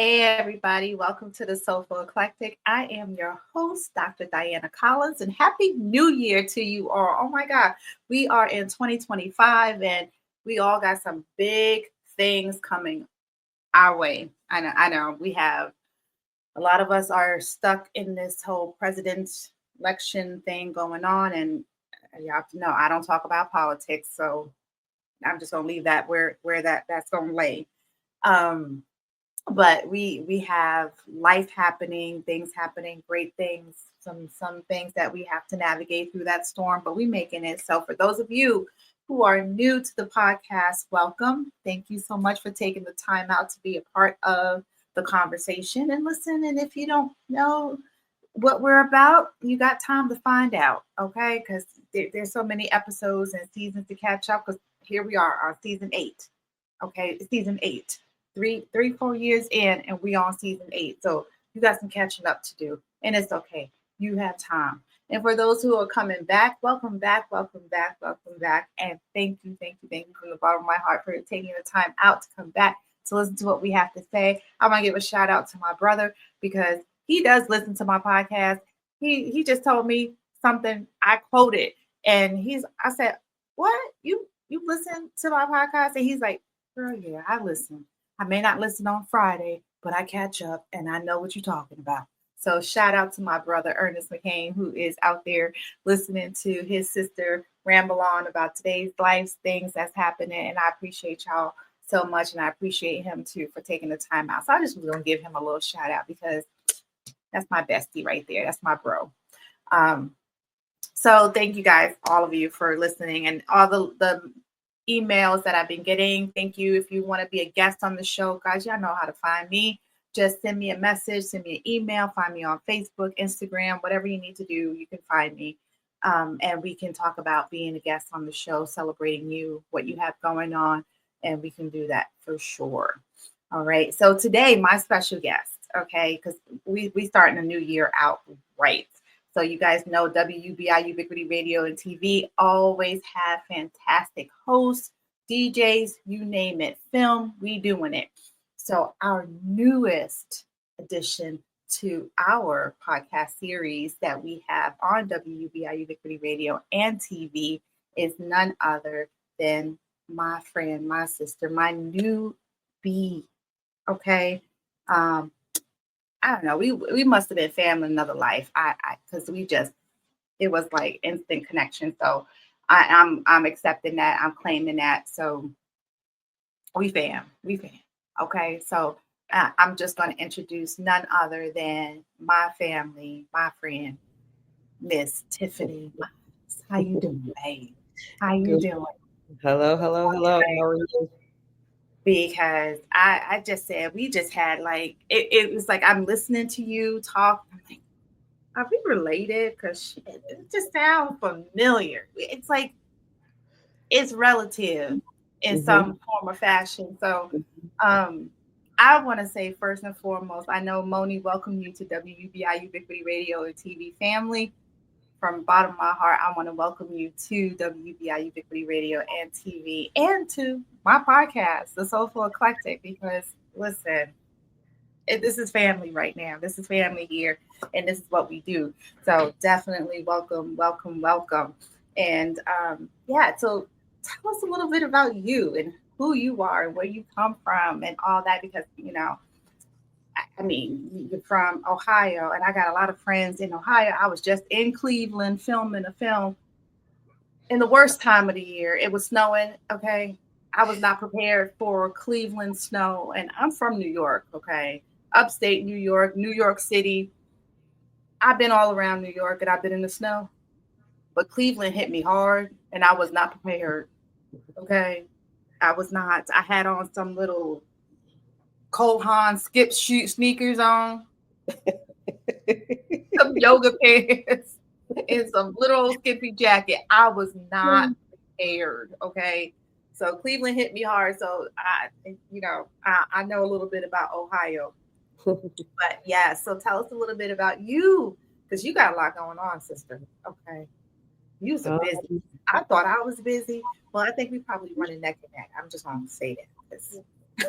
Hey, everybody. Welcome to the Soulful Eclectic. I am your host, Dr. Diana Collins, and Happy New Year to you all. Oh my God, we are in 2025 and we all got some big things coming our way. I know. We have a lot of us are stuck in this whole president election thing going on, and you have to know I don't talk about politics, so I'm just gonna leave that where that's gonna lay. Um, but we have life happening, things happening, great things, some things that we have to navigate through that storm, but we making it. So for those of you who are new to the podcast, welcome. Thank you so much for taking the time out to be a part of the conversation and listen. And if you don't know what we're about, you got time to find out, okay? Because there's so many episodes and seasons to catch up. Because here we are on season 8. Okay, season 8, 4 years in, and we on season 8. So you got some catching up to do, and it's okay. You have time. And for those who are coming back, welcome back, welcome back, welcome back, and thank you from the bottom of my heart for taking the time out to come back to listen to what we have to say. I want to give a shout out to my brother because he does listen to my podcast. He just told me something I quoted, and I said, "What you listen to my podcast?" And he's like, "Girl, yeah, I listen. I may not listen on Friday, but I catch up and I know what you're talking about." So shout out to my brother Ernest McCain, who is out there listening to his sister ramble on about today's life things that's happening. And I appreciate y'all so much, and I appreciate him too for taking the time out. So I just was gonna give him a little shout out because that's my bestie right there. That's my bro. Um, so thank you guys, all of you, for listening and all the emails that I've been getting. Thank you. If you want to be a guest on the show, guys, y'all know how to find me. Just send me a message, send me an email, find me on Facebook, Instagram, whatever you need to do, you can find me. And we can talk about being a guest on the show, celebrating you, what you have going on, and we can do that for sure. All right. So today, my special guest, okay, because we starting a new year out right. So you guys know WUBI, Ubiquity Radio and TV, always have fantastic hosts, DJs, you name it, film, we doing it. So our newest addition to our podcast series that we have on WUBI, Ubiquity Radio and TV is none other than my friend, my sister, my new bee. Okay. I don't know. We must have been family in another life. I because it was like instant connection. So I'm accepting that. I'm claiming that. So we fam. Okay. So I'm just going to introduce none other than my family, my friend, Miss Tiffany. How you doing, babe? How you Good. doing? Hello. How are you? Because I just said we just had like it was like I'm listening to you talk. I'm like, are we related? Because it just sounds familiar. It's like it's relative in Mm-hmm. some form or fashion. So um, I want to say first and foremost, I know Moni welcomed you to WUBI Ubiquity Radio and TV family. From the bottom of my heart, I want to welcome you to WUBI Ubiquity Radio and TV and to my podcast, The Soulful Eclectic, because listen, this is family right now. This is family here, and this is what we do. So definitely welcome, welcome, welcome. And yeah, so tell us a little bit about you and who you are and where you come from and all that, because I mean, you're from Ohio, and I got a lot of friends in Ohio. I was just in Cleveland filming a film in the worst time of the year. It was snowing. Okay. I was not prepared for Cleveland snow. And I'm from New York. Okay. Upstate New York City. I've been all around New York and I've been in the snow, but Cleveland hit me hard and I was not prepared. Okay. I was not. I had on some little Cole Haan skip shoot sneakers on, some yoga pants, and some little skimpy jacket. I was not prepared. Okay. So Cleveland hit me hard. So I know a little bit about Ohio. But yeah, so tell us a little bit about you, because you got a lot going on, sister. Okay. You was a busy. I thought I was busy. Well, I think we probably running neck and neck. I'm just gonna say that.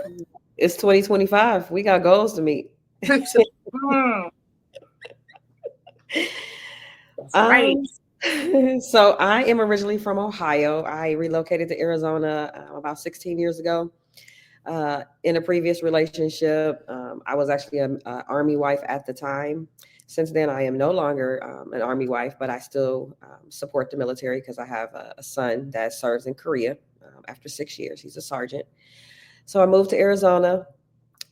It's 2025. We got goals to meet. That's right. Um, so I am originally from Ohio. I relocated to Arizona about 16 years ago. In a previous relationship, I was actually an Army wife at the time. Since then, I am no longer an Army wife, but I still support the military because I have a son that serves in Korea after 6 years. He's a sergeant. So I moved to Arizona,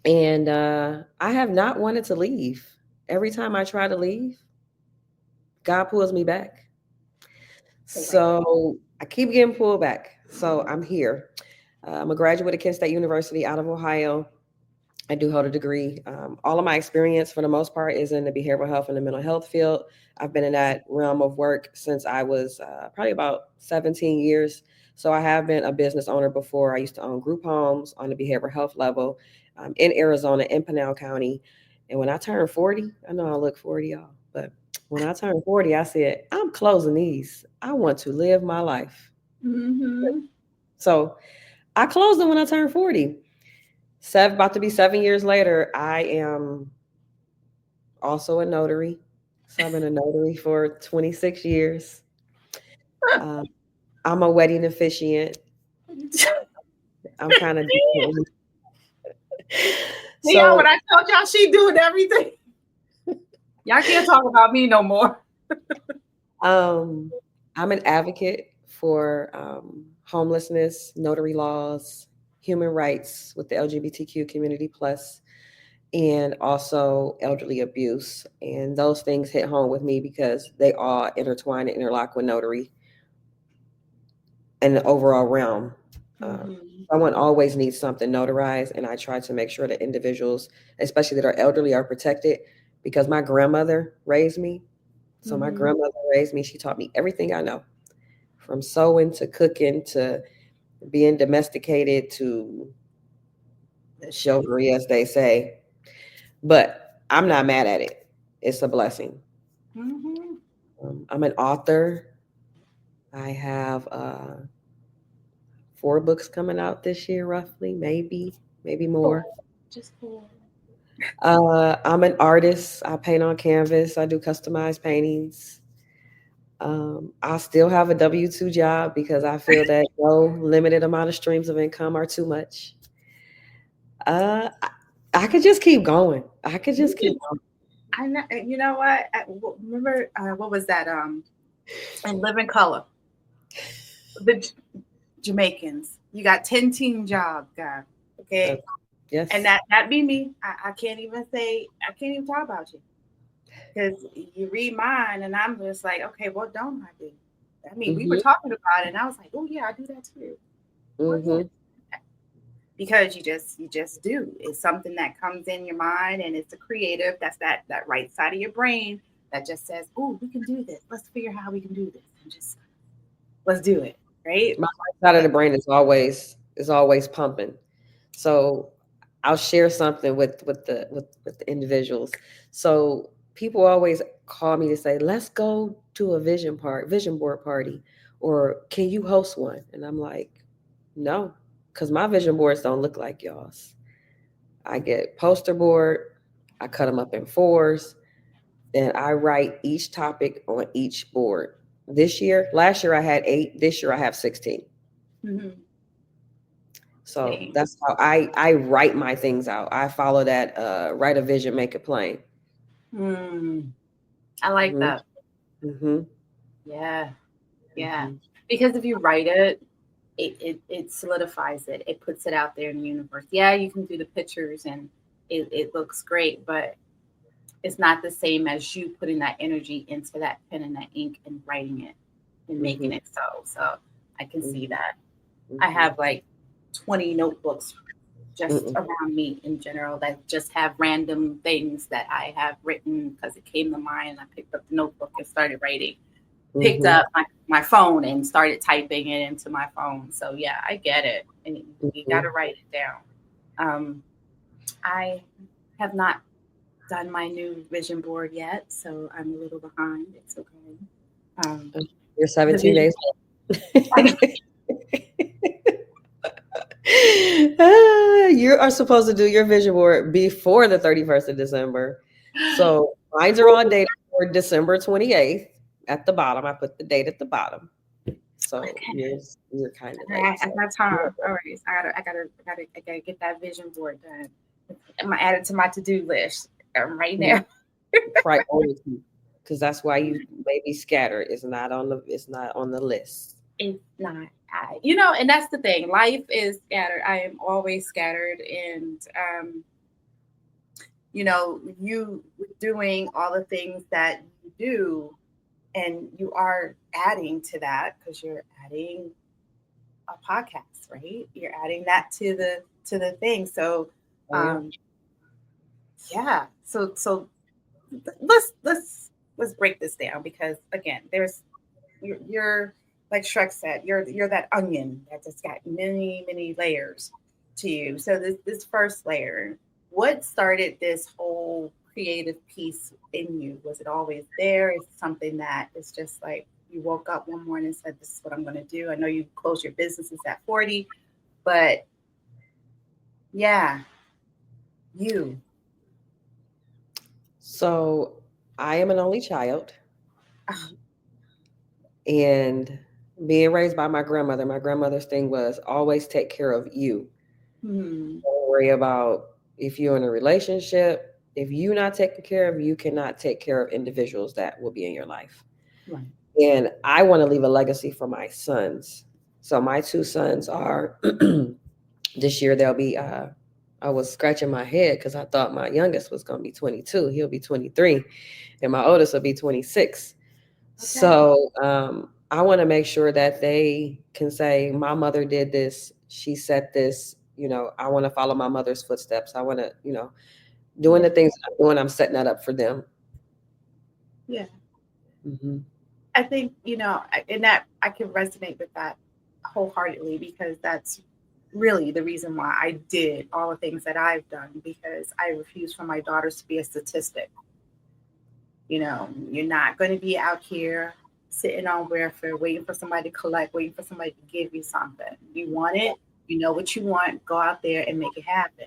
and I have not wanted to leave. Every time I try to leave, God pulls me back. So I keep getting pulled back. So I'm here. I'm a graduate of Kent State University out of Ohio. I do hold a degree. All of my experience, for the most part, is in the behavioral health and the mental health field. I've been in that realm of work since I was probably about 17 years. So I have been a business owner before. I used to own group homes on the behavioral health level in Arizona, in Pinal County. And when I turned 40, I know I look 40, y'all, but when I turned 40, I said, I'm closing these. I want to live my life. Mm-hmm. So I closed them when I turned 40. About to be 7 years later, I am also a notary. So I've been a notary for 26 years. Um, I'm a wedding officiant. I'm kind of different. Y'all, when So I told y'all she doing everything, y'all can't talk about me no more. I'm an advocate for homelessness, notary laws, human rights with the LGBTQ community plus, and also elderly abuse. And those things hit home with me because they all intertwine and interlock with notary and the overall realm. Someone always needs something notarized, and I try to make sure that individuals, especially that are elderly, are protected because my grandmother raised me. So my grandmother raised me. She taught me everything I know, from sewing to cooking to being domesticated to chivalry, as they say. But I'm not mad at it. It's a blessing. I'm an author. I have 4 books coming out this year, roughly, maybe more. Just cool. I'm an artist. I paint on canvas. I do customized paintings. I still have a W-2 job because I feel that no limited amount of streams of income are too much. I could just keep going. I could just keep going. I know. You know what? Remember what was that? In Living Color, the Jamaicans. You got 10-team job, guy. Okay. Yes. And that be me. I can't even talk about you. Because you read mine and I'm just like, okay, what don't I do? I mean, we were talking about it and I was like, oh yeah, I do that too. Because you just do. It's something that comes in your mind and it's a creative. That's that right side of your brain that just says, oh, we can do this. Let's figure out how we can do this and just let's do it. Right. My right side of the brain is always pumping. So I'll share something with the individuals. So people always call me to say, let's go to a vision board party, or can you host one? And I'm like, no, because my vision boards don't look like y'all's. I get poster board, I cut them up in 4s, and I write each topic on each board. Last year I had 8, this year I have 16. So that's how I write my things out. I follow that write a vision, make it plain. I like that. Yeah. Because if you write it, it solidifies it. It puts it out there in the universe. Yeah, you can do the pictures and it looks great, but it's not the same as you putting that energy into that pen and that ink and writing it and making it so. So I can see that. I have like 20 notebooks just around me in general that just have random things that I have written because it came to mind. And I picked up the notebook and started writing. Picked up my phone and started typing it into my phone. So yeah, I get it. And you got to write it down. I have not done my new vision board yet, so I'm a little behind. It's okay. You're 17 days. You are supposed to do your vision board before the 31st of December. So mines are on date for December 28th. At the bottom, I put the date at the bottom. So Okay. you're kind of late. I So got time. All right. So I gotta get that vision board done. I'm gonna add it to my to-do list right now. priority, because that's why you may be scattered. It's not on the list. It's not and that's the thing. Life is scattered. I am always scattered, and you doing all the things that you do, and you are adding to that because you're adding a podcast, right? You're adding that to the thing. So Oh yeah. yeah. So let's break this down, because again, you're like Shrek said, you're that onion that just got many layers to you. So this first layer, what started this whole creative piece in you? Was it always there? Is it something that is just like you woke up one morning and said, this is what I'm going to do? I know you closed your businesses at 40, but yeah, you. So I am an only child, and being raised by my grandmother's thing was always take care of you. Hmm. Don't worry about if you're in a relationship. If you're not taken care of, you cannot take care of individuals that will be in your life. Right. And I want to leave a legacy for my sons. So my two sons are this year they'll be I was scratching my head because I thought my youngest was going to be 22. He'll be 23, and my oldest will be 26. Okay. So I want to make sure that they can say, my mother did this. She said this. I want to follow my mother's footsteps. I want to, doing Yeah. the things I'm doing, I'm setting that up for them. Yeah. Mm-hmm. I think, and that I can resonate with that wholeheartedly, because that's really the reason why I did all the things that I've done, because I refuse for my daughters to be a statistic. You're not going to be out here sitting on welfare, waiting for somebody to collect, waiting for somebody to give you something. You want it, you know what you want, go out there and make it happen.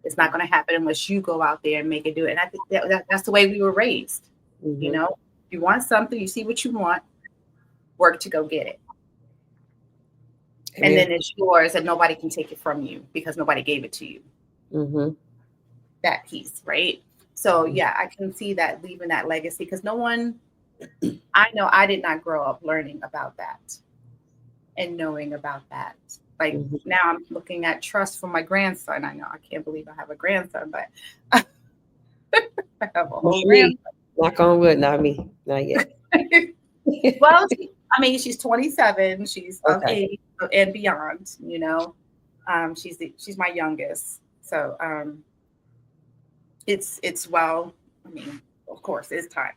It's not going to happen unless you go out there and make it do it. And I think that's the way we were raised. Mm-hmm. You want something, you see what you want, work to go get it. And Amen. then it's yours and nobody can take it from you because nobody gave it to you. Mm-hmm. That piece, right? So yeah, I can see that, leaving that legacy, because I know I did not grow up learning about that and knowing about that. Like Mm-hmm. now I'm looking at trust for my grandson. I know I can't believe I have a grandson, but I have a whole Not me. grandson. Knock on wood, not me. Not yet. Well, she's 27. She's of Okay. age and beyond. She's my youngest. So it's well. I mean, of course, it's time.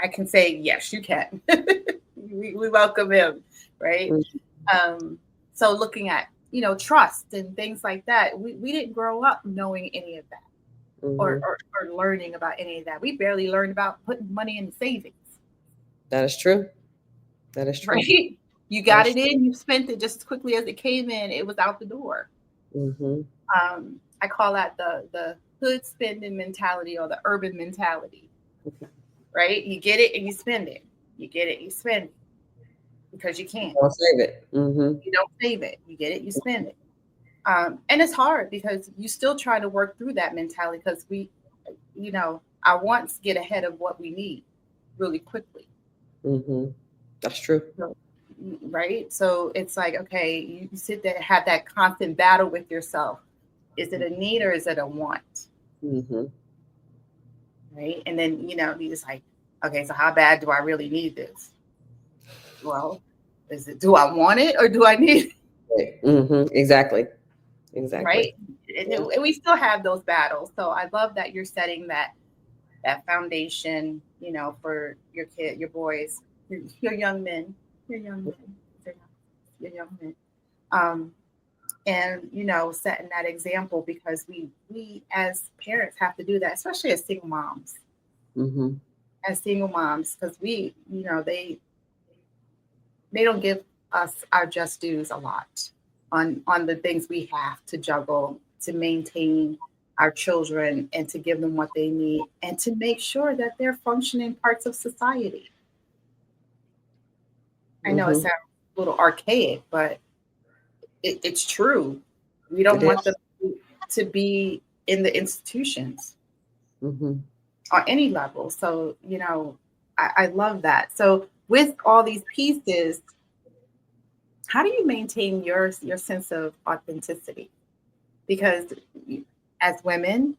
I can say yes, you can. we welcome him, right? Um, so looking at trust and things like that, we didn't grow up knowing any of that, Mm-hmm. or learning about any of that. We barely learned about putting money in savings. That is true. That is true. Right? You That got is it in, you spent it just as quickly as it came in, it was out the door. true. Mm-hmm. I call that the hood spending mentality, or the urban mentality, right? You get it and you spend it. You get it, you spend it, because you can't. Don't save it. Mm-hmm. You don't save it. You get it, you spend it. And it's hard because you still try to work through that mentality, because our wants get ahead of what we need really quickly. Mm-hmm. That's true. So, right? So it's like, okay, you sit there and have that constant battle with yourself. Is it a need or is it a want? Mm-hmm. Right? And then, you just like, okay, so how bad do I really need this? Well, do I want it or do I need it? Mm-hmm. Exactly. Exactly. Right? And we still have those battles. So I love that you're setting that foundation, for your kid, your boys, your young men, your young men, your young men. And setting that example, because we as parents have to do that, especially as single moms. Mm-hmm. As single moms, because they don't give us our just dues a lot. on the things we have to juggle to maintain our children and to give them what they need and to make sure that they're functioning parts of society. I know it Mm-hmm. sounds a little archaic, but it's true. We It don't want them is. to be in the institutions Mm-hmm. on any level. So, you know, I love that. So with all these pieces, how do you maintain your sense of authenticity? Because as women,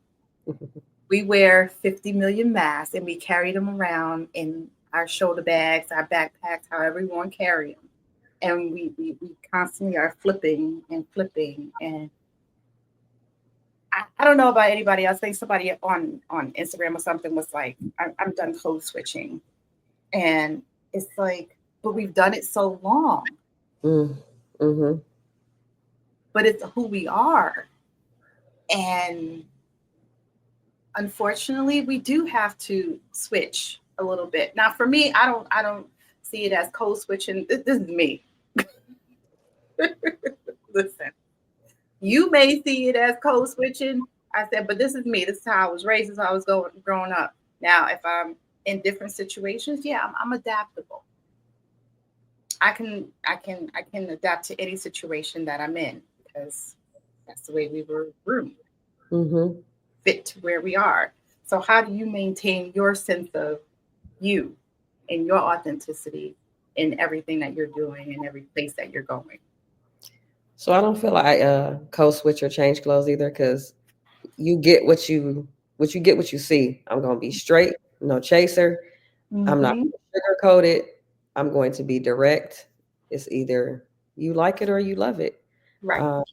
we wear 50 million masks and we carry them around in our shoulder bags, our backpacks, however we want to carry them. And we constantly are flipping and flipping. And I don't know about anybody else. I think somebody on Instagram or something was like, I'm done code switching. And it's like, but we've done it so long, Mm-hmm. but it's who we are. And unfortunately, we do have to switch a little bit. Now, for me, I don't see it as code switching. This is me. Listen, you may see it as code switching. I said, but this is me. This is how I was raised. This is how I was growing up. Now, if I'm in different situations, yeah, I'm adaptable. I can adapt to any situation that I'm in because that's the way we were groomed, Mm-hmm. fit to where we are. So how do you maintain your sense of you and your authenticity in everything that you're doing and every place that you're going? So I don't feel like code switch or change clothes either, because you get what you see. I'm gonna be straight, no chaser. I'm not Mm-hmm. sugar coated. I'm going to be direct. It's either you like it or you love it. Right. Um,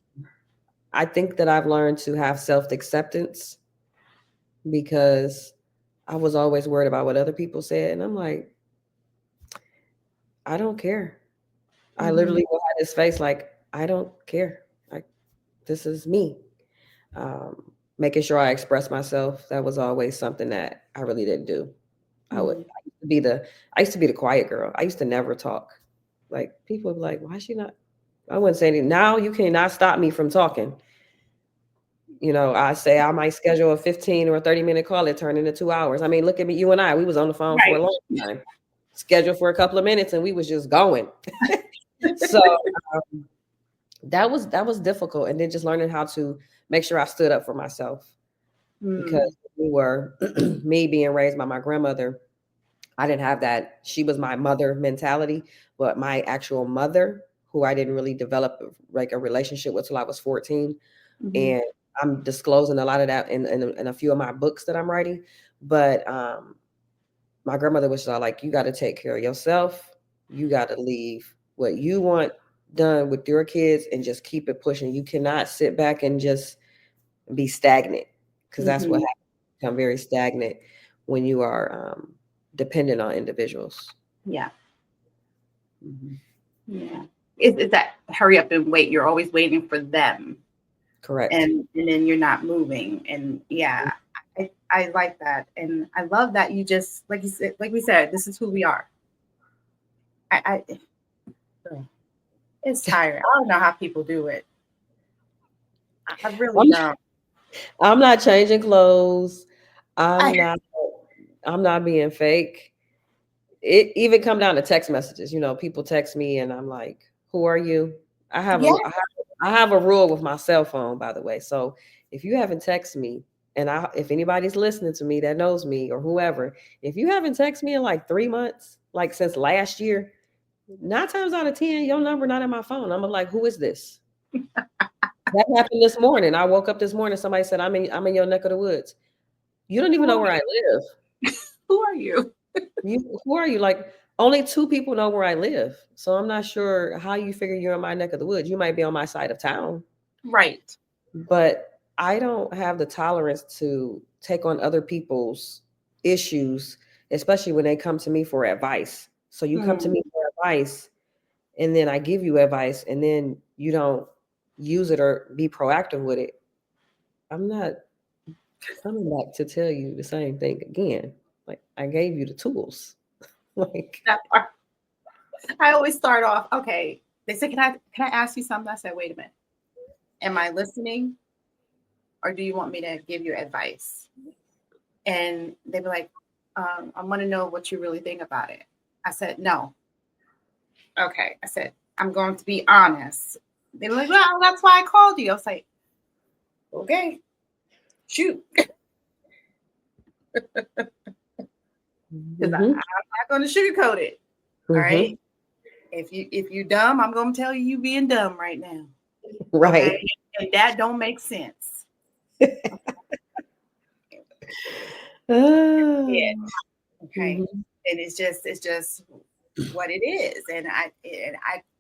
I think that I've learned to have self acceptance because I was always worried about what other people said, and I'm like, I don't care. I Mm-hmm. literally will have this face like I don't care. Like this is me. Making sure I express myself. That was always something that I really didn't do. Mm-hmm. I used to be the quiet girl. I used to never talk. Like people would be like, why is she not? I wouldn't say anything. Now you cannot stop me from talking. You know, I say I might schedule a 15 or a 30-minute call, it turned into 2 hours. I mean, look at me, you and I, we was on the phone for a Right. long time, scheduled for a couple of minutes, and we was just going. So um, that was difficult. And then just learning how to make sure I stood up for myself Mm-hmm. because we were me being raised by my grandmother. I didn't have that. She was my mother mentality, but my actual mother, who I didn't really develop like a relationship with till I was 14. Mm-hmm. And I'm disclosing a lot of that in a few of my books that I'm writing. But my grandmother was like, you got to take care of yourself. You got to leave what you want done with your kids and just keep it pushing. You cannot sit back and just be stagnant, because that's what Mm-hmm. happens. Become very stagnant when you are dependent on individuals. Yeah. Mhm. Yeah. Is that hurry up and wait? You're always waiting for them, Correct. and then you're not moving. And yeah, I like that, and I love that you just like you said, like we said, this is who we are. I it's tired. I don't know how people do it. I really I'm, don't. I'm not changing clothes. I, I'm not. I'm not being fake. It even come down to text messages. You know, people text me and I'm like, "Who are you?" I have yeah, a I have a rule with my cell phone, by the way. So if you haven't texted me, and if anybody's listening to me that knows me or whoever, if you haven't texted me in like 3 months, like since last year, 9 times out of 10, your number not in my phone. I'm like, who is this? That happened this morning. I woke up this morning. Somebody said, I'm in your neck of the woods. You don't even who know are where I live. who are you? Who are you? Like, only two people know where I live. So I'm not sure how you figure you're in my neck of the woods. You might be on my side of town, Right. but I don't have the tolerance to take on other people's issues, especially when they come to me for advice. So you come to Mm, me for advice, and then I give you advice, and then you don't use it or be proactive with it. I'm not coming back to tell you the same thing again. Like, I gave you the tools. Like, that part. I always start off okay. They said, can I ask you something? I said, wait a minute. Am I listening? Or do you want me to give you advice? And they were like, I want to know what you really think about it. I said, no. Okay. I said, I'm going to be honest. They were like, well, that's why I called you. I was like, okay, shoot. Because I'm not going to sugarcoat it. All right. If you dumb, I'm going to tell you being dumb right now. Right. Okay? And that don't make sense. Yeah. Okay. And it's just what it is. And I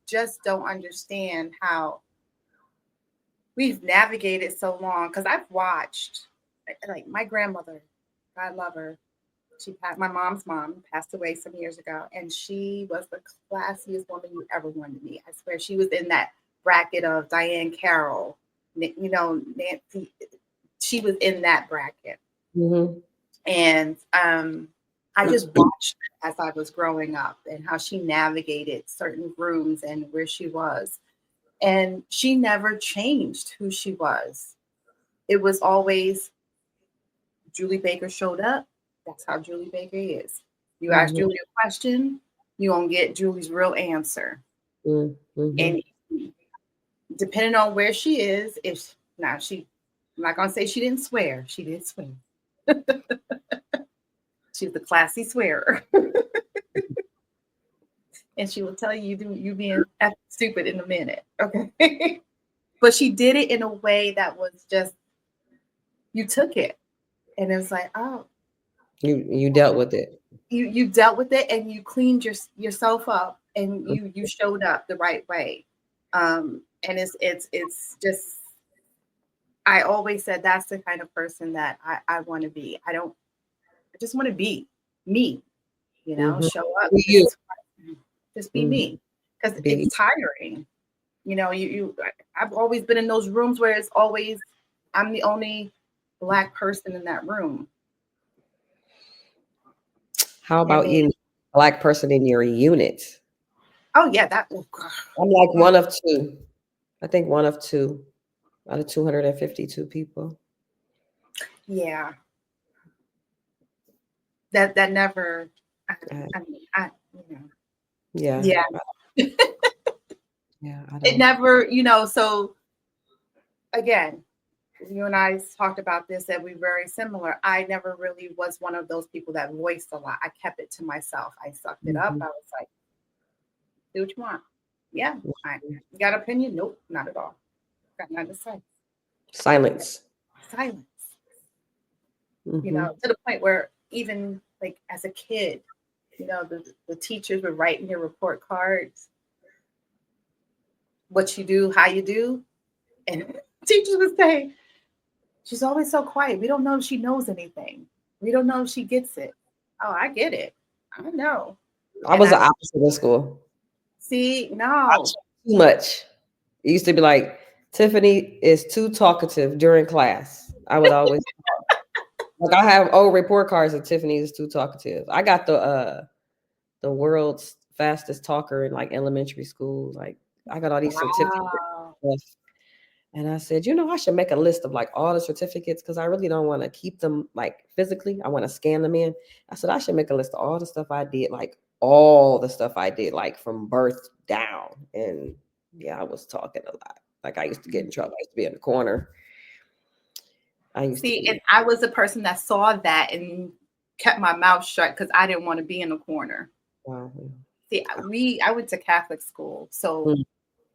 just don't understand how we've navigated so long. Because I've watched, like, my grandmother, God love her, my mom's mom passed away some years ago, and she was the classiest woman you ever wanted to meet. I swear, she was in that bracket of Diane Carroll, Nancy. She was in that bracket. And I just watched as I was growing up and how she navigated certain rooms and where she was. And she never changed who she was. It was always Julie Baker showed up. That's how Julie Baker is. You ask Julie a question, you're going to get Julie's real answer. And depending on where she is, I'm not going to say she didn't swear. She did swear. She was a classy swearer. And she will tell you being stupid in a minute. Okay. But she did it in a way that was just, you took it. And it was like, oh. You dealt with it. You dealt with it and you cleaned yourself up and you showed up the right way. And it's just, I always said that's the kind of person that I want to be. I just want to be me, show up. Just be me. Because it's tiring. I've always been in those rooms where it's always, I'm the only Black person in that room. How about you, Black person in your unit? Oh yeah, I'm like one of two. I think one of two out of 252 people. Yeah. That never. Yeah. Yeah. Yeah. It never, so again, you and I talked about this, that we're very similar. I never really was one of those people that voiced a lot. I kept it to myself. I sucked it up. I was like, do what you want. Yeah. You got an opinion? Nope, not at all. Got nothing to say. Silence. To the point where even like as a kid, the teachers were writing your report cards, what you do, how you do. And teachers would say, she's always so quiet. We don't know if she knows anything. We don't know if she gets it. Oh, I get it. I know. I was the opposite in school. See, no. Too much. It used to be like, Tiffany is too talkative during class. I would always like I have old report cards that Tiffany is too talkative. I got the world's fastest talker in like elementary school. Like I got all these certificates. And I said, I should make a list of like all the certificates because I really don't want to keep them like physically. I want to scan them in. I said, I should make a list of all the stuff I did, like all the stuff I did, like from birth down. And yeah, I was talking a lot. Like I used to get in trouble. I used to be in the corner. And I was a person that saw that and kept my mouth shut because I didn't want to be in the corner. Wow. See, I went to Catholic school. So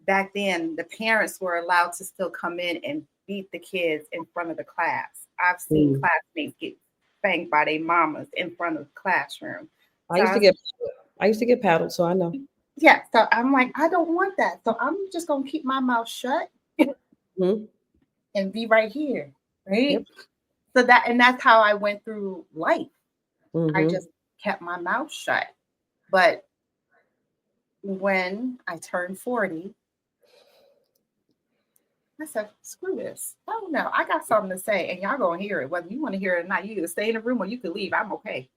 back then, the parents were allowed to still come in and beat the kids in front of the class. I've seen classmates get spanked by their mamas in front of the classroom. I used to get paddled, so I know. Yeah, so I'm like, I don't want that. So I'm just going to keep my mouth shut and be right here, right? Yep. So that's how I went through life. I just kept my mouth shut. But when I turned 40, I said, screw this. Oh no, I got something to say and y'all gonna hear it. Whether you want to hear it or not, you either stay in the room or you can leave. I'm okay.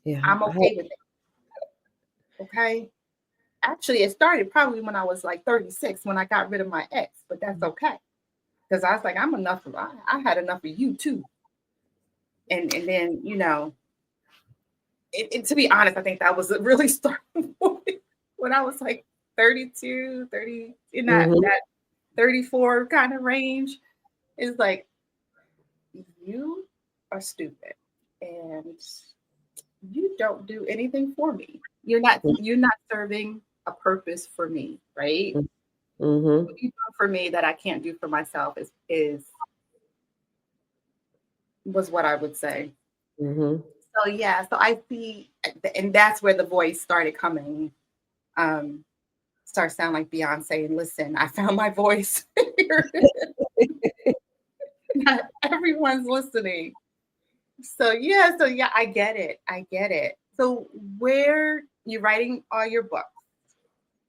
Yeah. I'm okay with it. Okay. Actually, it started probably when I was like 36, when I got rid of my ex, but that's okay. Because I was like, I'm enough of, I had enough of you too. And then, you know, to be honest, I think that was a really starting point when I was like 32, 30, in that 34 kind of range. It's like, you are stupid and you don't do anything for me. You're not serving a purpose for me, right? Mm-hmm. What you do for me that I can't do for myself was what I would say. Mm-hmm. So yeah, so I see, and that's where the voice started coming. Start sound like Beyonce and listen, I found my voice. Not everyone's listening. So yeah, I get it. I get it. So where you're writing all your books,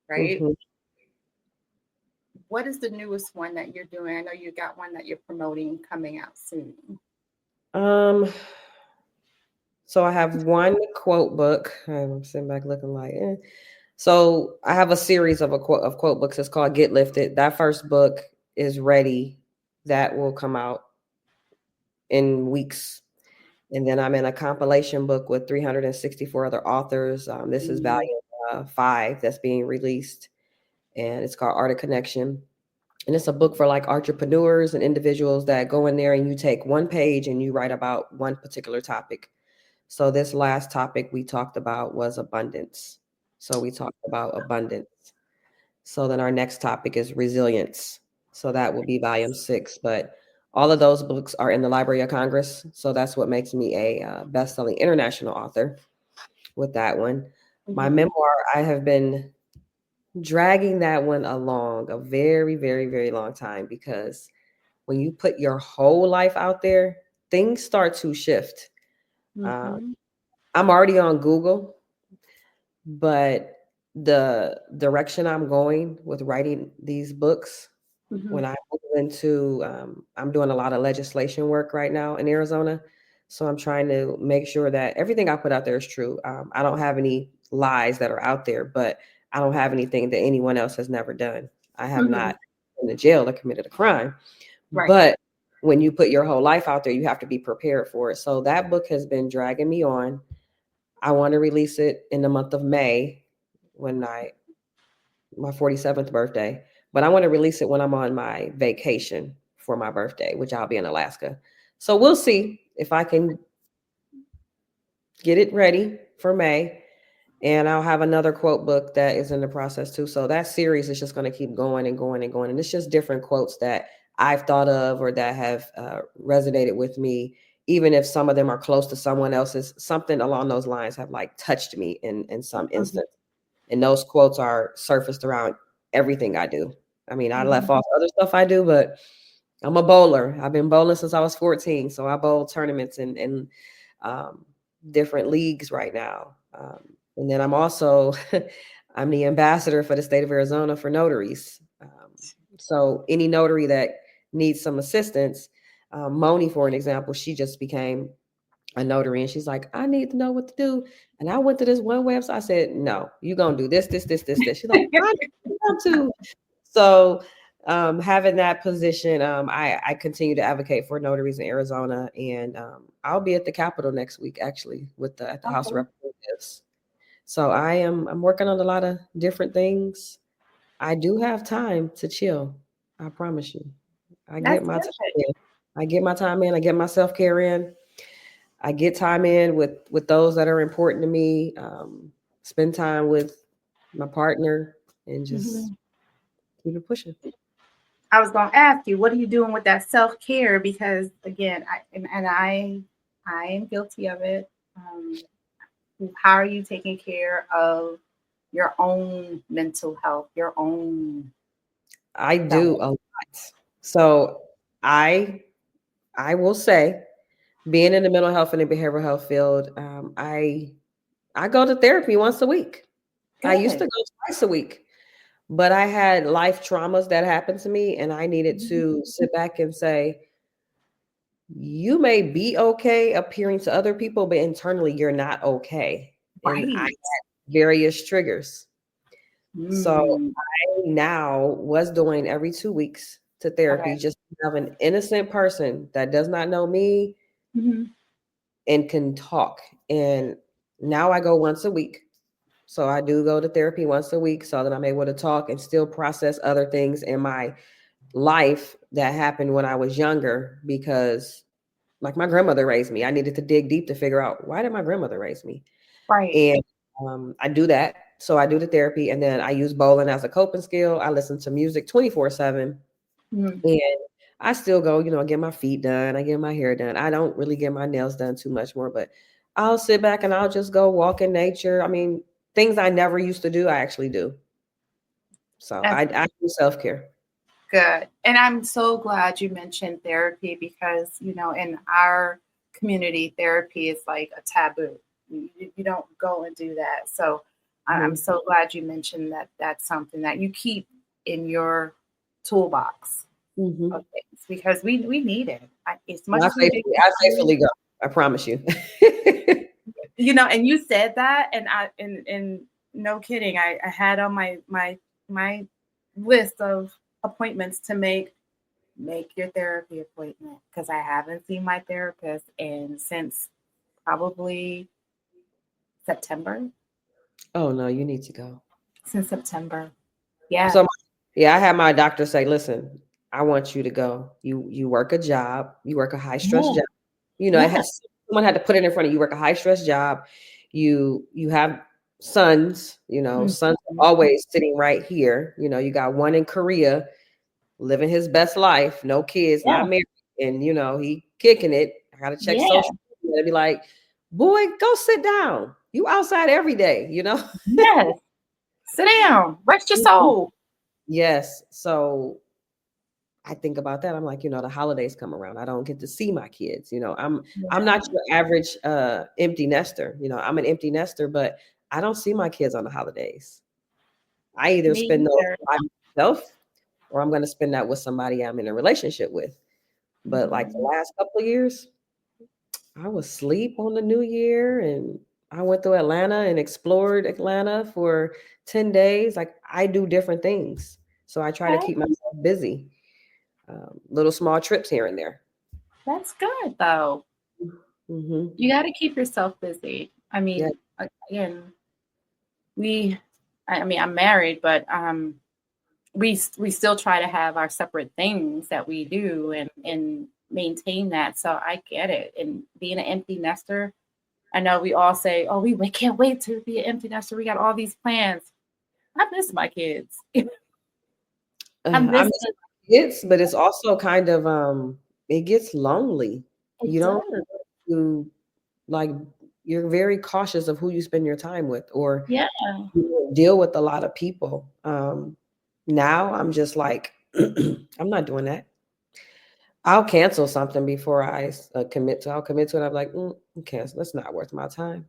right? Mm-hmm. What is the newest one that you're doing? I know you got one that you're promoting coming out soon. So I have one quote book. I'm sitting back looking like, eh. So I have a series of quote books. It's called Get Lifted. That first book is ready. That will come out in weeks. And then I'm in a compilation book with 364 other authors. This is volume 5 that's being released, and it's called Art of Connection. And it's a book for like entrepreneurs and individuals that go in there and you take one page and you write about one particular topic. So this last topic we talked about was abundance. So we talked about abundance. So then our next topic is resilience. So that will be volume 6. But all of those books are in the Library of Congress. So that's what makes me a best-selling international author with that one. My memoir, I have been dragging that one along a very, very, very long time, because when you put your whole life out there, things start to shift. I'm already on Google, but the direction I'm going with writing these books, when I move into, I'm doing a lot of legislation work right now in Arizona. So I'm trying to make sure that everything I put out there is true. I don't have any lies that are out there, but I don't have anything that anyone else has never done. I have not been in jail or committed a crime. Right. But when you put your whole life out there, you have to be prepared for it. So that book has been dragging me on. I want to release it in the month of May, when my 47th birthday, but I want to release it when I'm on my vacation for my birthday, which I'll be in Alaska. So we'll see if I can get it ready for May. And I'll have another quote book that is in the process too. So that series is just going to keep going and going and going. And it's just different quotes that I've thought of or that have resonated with me, even if some of them are close to someone else's. Something along those lines have like touched me in some instance. And those quotes are surfaced around everything I do. I mean, I left off other stuff I do, but I'm a bowler. I've been bowling since I was 14. So I bowl tournaments in different leagues right now. And then I'm also, I'm the ambassador for the state of Arizona for notaries. So any notary that needs some assistance, Moni, for an example, she just became a notary, and she's like, I need to know what to do. And I went to this one website. I said, no, you're going to do this, this, this, this, this. She's like, I want to. So having that position, I continue to advocate for notaries in Arizona, and I'll be at the Capitol next week, actually, at the House of Representatives. So I'm working on a lot of different things. I do have time to chill. I promise you. I get my time in. I get my time in. I get my self-care in. I get time in with those that are important to me. Spend time with my partner and just keep it pushing. I was going to ask you, what are you doing with that self-care? Because again, I am guilty of it. How are you taking care of your own mental health, your own? I do a lot. So I will say, being in the mental health and the behavioral health field, I go to therapy once a week. Good. I used to go twice a week, but I had life traumas that happened to me, and I needed to sit back and say, you may be okay appearing to other people, but internally you're not okay. Right. And I had various triggers. So Mm. I now was doing every 2 weeks to therapy Okay. just to have an innocent person that does not know me Mhm. and can talk. And now I go once a week. So I do go to therapy once a week so that I'm able to talk and still process other things in my life that happened when I was younger because like my grandmother raised me. I needed to dig deep to figure out why did my grandmother raise me? Right. And I do that. So I do the therapy and then I use bowling as a coping skill. I listen to music 24/7 Mhm. and I still go, get my feet done. I get my hair done. I don't really get my nails done too much more, but I'll sit back and I'll just go walk in nature. I mean, things I never used to do, I actually do. So That's I do self-care. good. And I'm so glad you mentioned therapy because, in our community, therapy is like a taboo. You don't go and do that. So I'm Mhm. so glad you mentioned that that's something that you keep in your toolbox of Mhm. things because we need it. As much I as we think faithfully, we I do, faithfully go. I promise you. and you said that, and and no kidding, I had on my list of appointments to make your therapy appointment because I haven't seen my therapist in since probably September. Oh no, you need to go. Since September. Yeah. So yeah, I had my doctor say, listen, I want you to go. You work a job, you work a high stress Yeah. job. It Yeah. has someone had to put it in front of you. You work a high stress job. You have sons, sons are Mhm. always sitting right here. You got one in Korea living his best life, no kids, Yeah. not married, and he kicking it. I gotta check Yeah. social media and be like, boy, go sit down. You outside every day. Yes. Sit down. Rest your soul. Yes. So I think about that. I'm like, the holidays come around. I don't get to see my kids. I'm not Yeah. your average empty nester. I'm an empty nester, but I don't see my kids on the holidays. I either Me spend those either. by myself or I'm gonna spend that with somebody I'm in a relationship with. But like the Mhm. last couple of years, I was asleep on the new year and I went through Atlanta and explored Atlanta for 10 days. Like I do different things. So I try to Okay. keep myself busy. Little small trips here and there. That's good though. Mhm. You got to keep yourself busy. I Yeah. mean, again, we, I mean, I'm married, but we still try to have our separate things that we do and maintain that. So I get it. And being an empty nester, I know we all say, "Oh, we can't wait to be an empty nester. We got all these plans." I miss my kids. I I miss miss them. my kids, but it's also kind of it gets lonely. It You don't does. you like you're very cautious of who you spend your time with or Yeah. you deal with a lot of people. Now I'm just like I'm not doing that. I'll cancel something before I commit to. I'll commit to it. I'm like, cancel. That's not worth my time.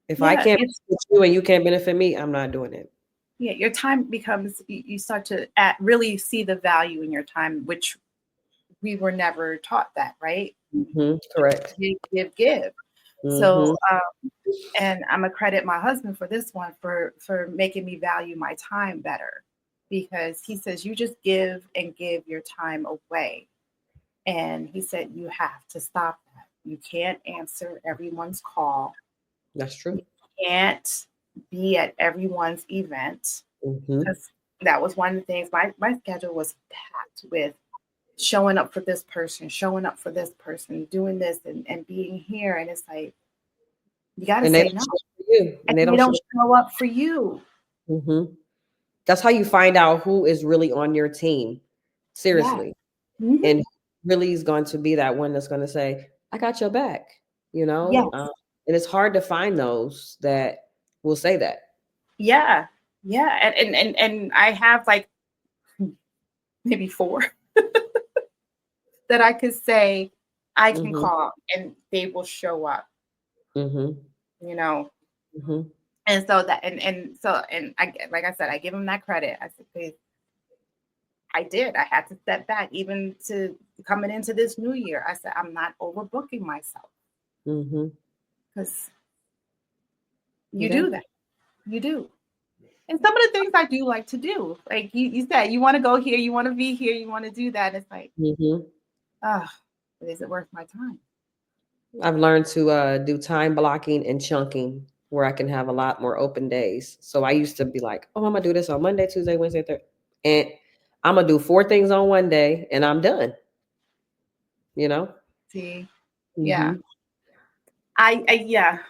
If I Yeah. can't benefit you and you can't benefit me, I'm not doing it. Yeah. Your time becomes, you start to really see the value in your time, which we were never taught that, right? Correct. Give. So, Hmm. and I'm gonna credit my husband for this one for making me value my time better, because he says you just give and give your time away, and he said you have to stop that. You can't answer everyone's call. That's true. You can't be at everyone's event Hmm. because that was one of the things. My schedule was packed with showing up for this person, showing up for this person, doing this and being here. And it's like, you got to And they say don't no. show up for you. And And they they don't show don't show up for you. up. That's how you find out who is really on your team. Yeah. Seriously. Hmm. And who really is going to be that one that's going to say, I got your back, you know? Yes. And it's hard to find those that will say that. Yeah. Yeah. And I have like maybe four that I could say I can Hmm. call and they will show up, Hmm. you know. Hmm. And so that and I, like I said, I give them that credit. I said, "Please," I did. I had to step back, even to coming into this new year. I said, I'm not overbooking myself Hmm. because you Yeah. do that. You do. And some of the things I do like to do, like you said, you want to go here, you want to be here, you want to do that. It's like, oh, is it worth my time? I've learned to do time blocking and chunking where I can have a lot more open days. So I used to be like, oh, I'm gonna do this on Monday, Tuesday, Wednesday, Thursday, and I'm gonna do 4 things on one day and I'm done. You know? See, yeah, Mm-hmm. yeah,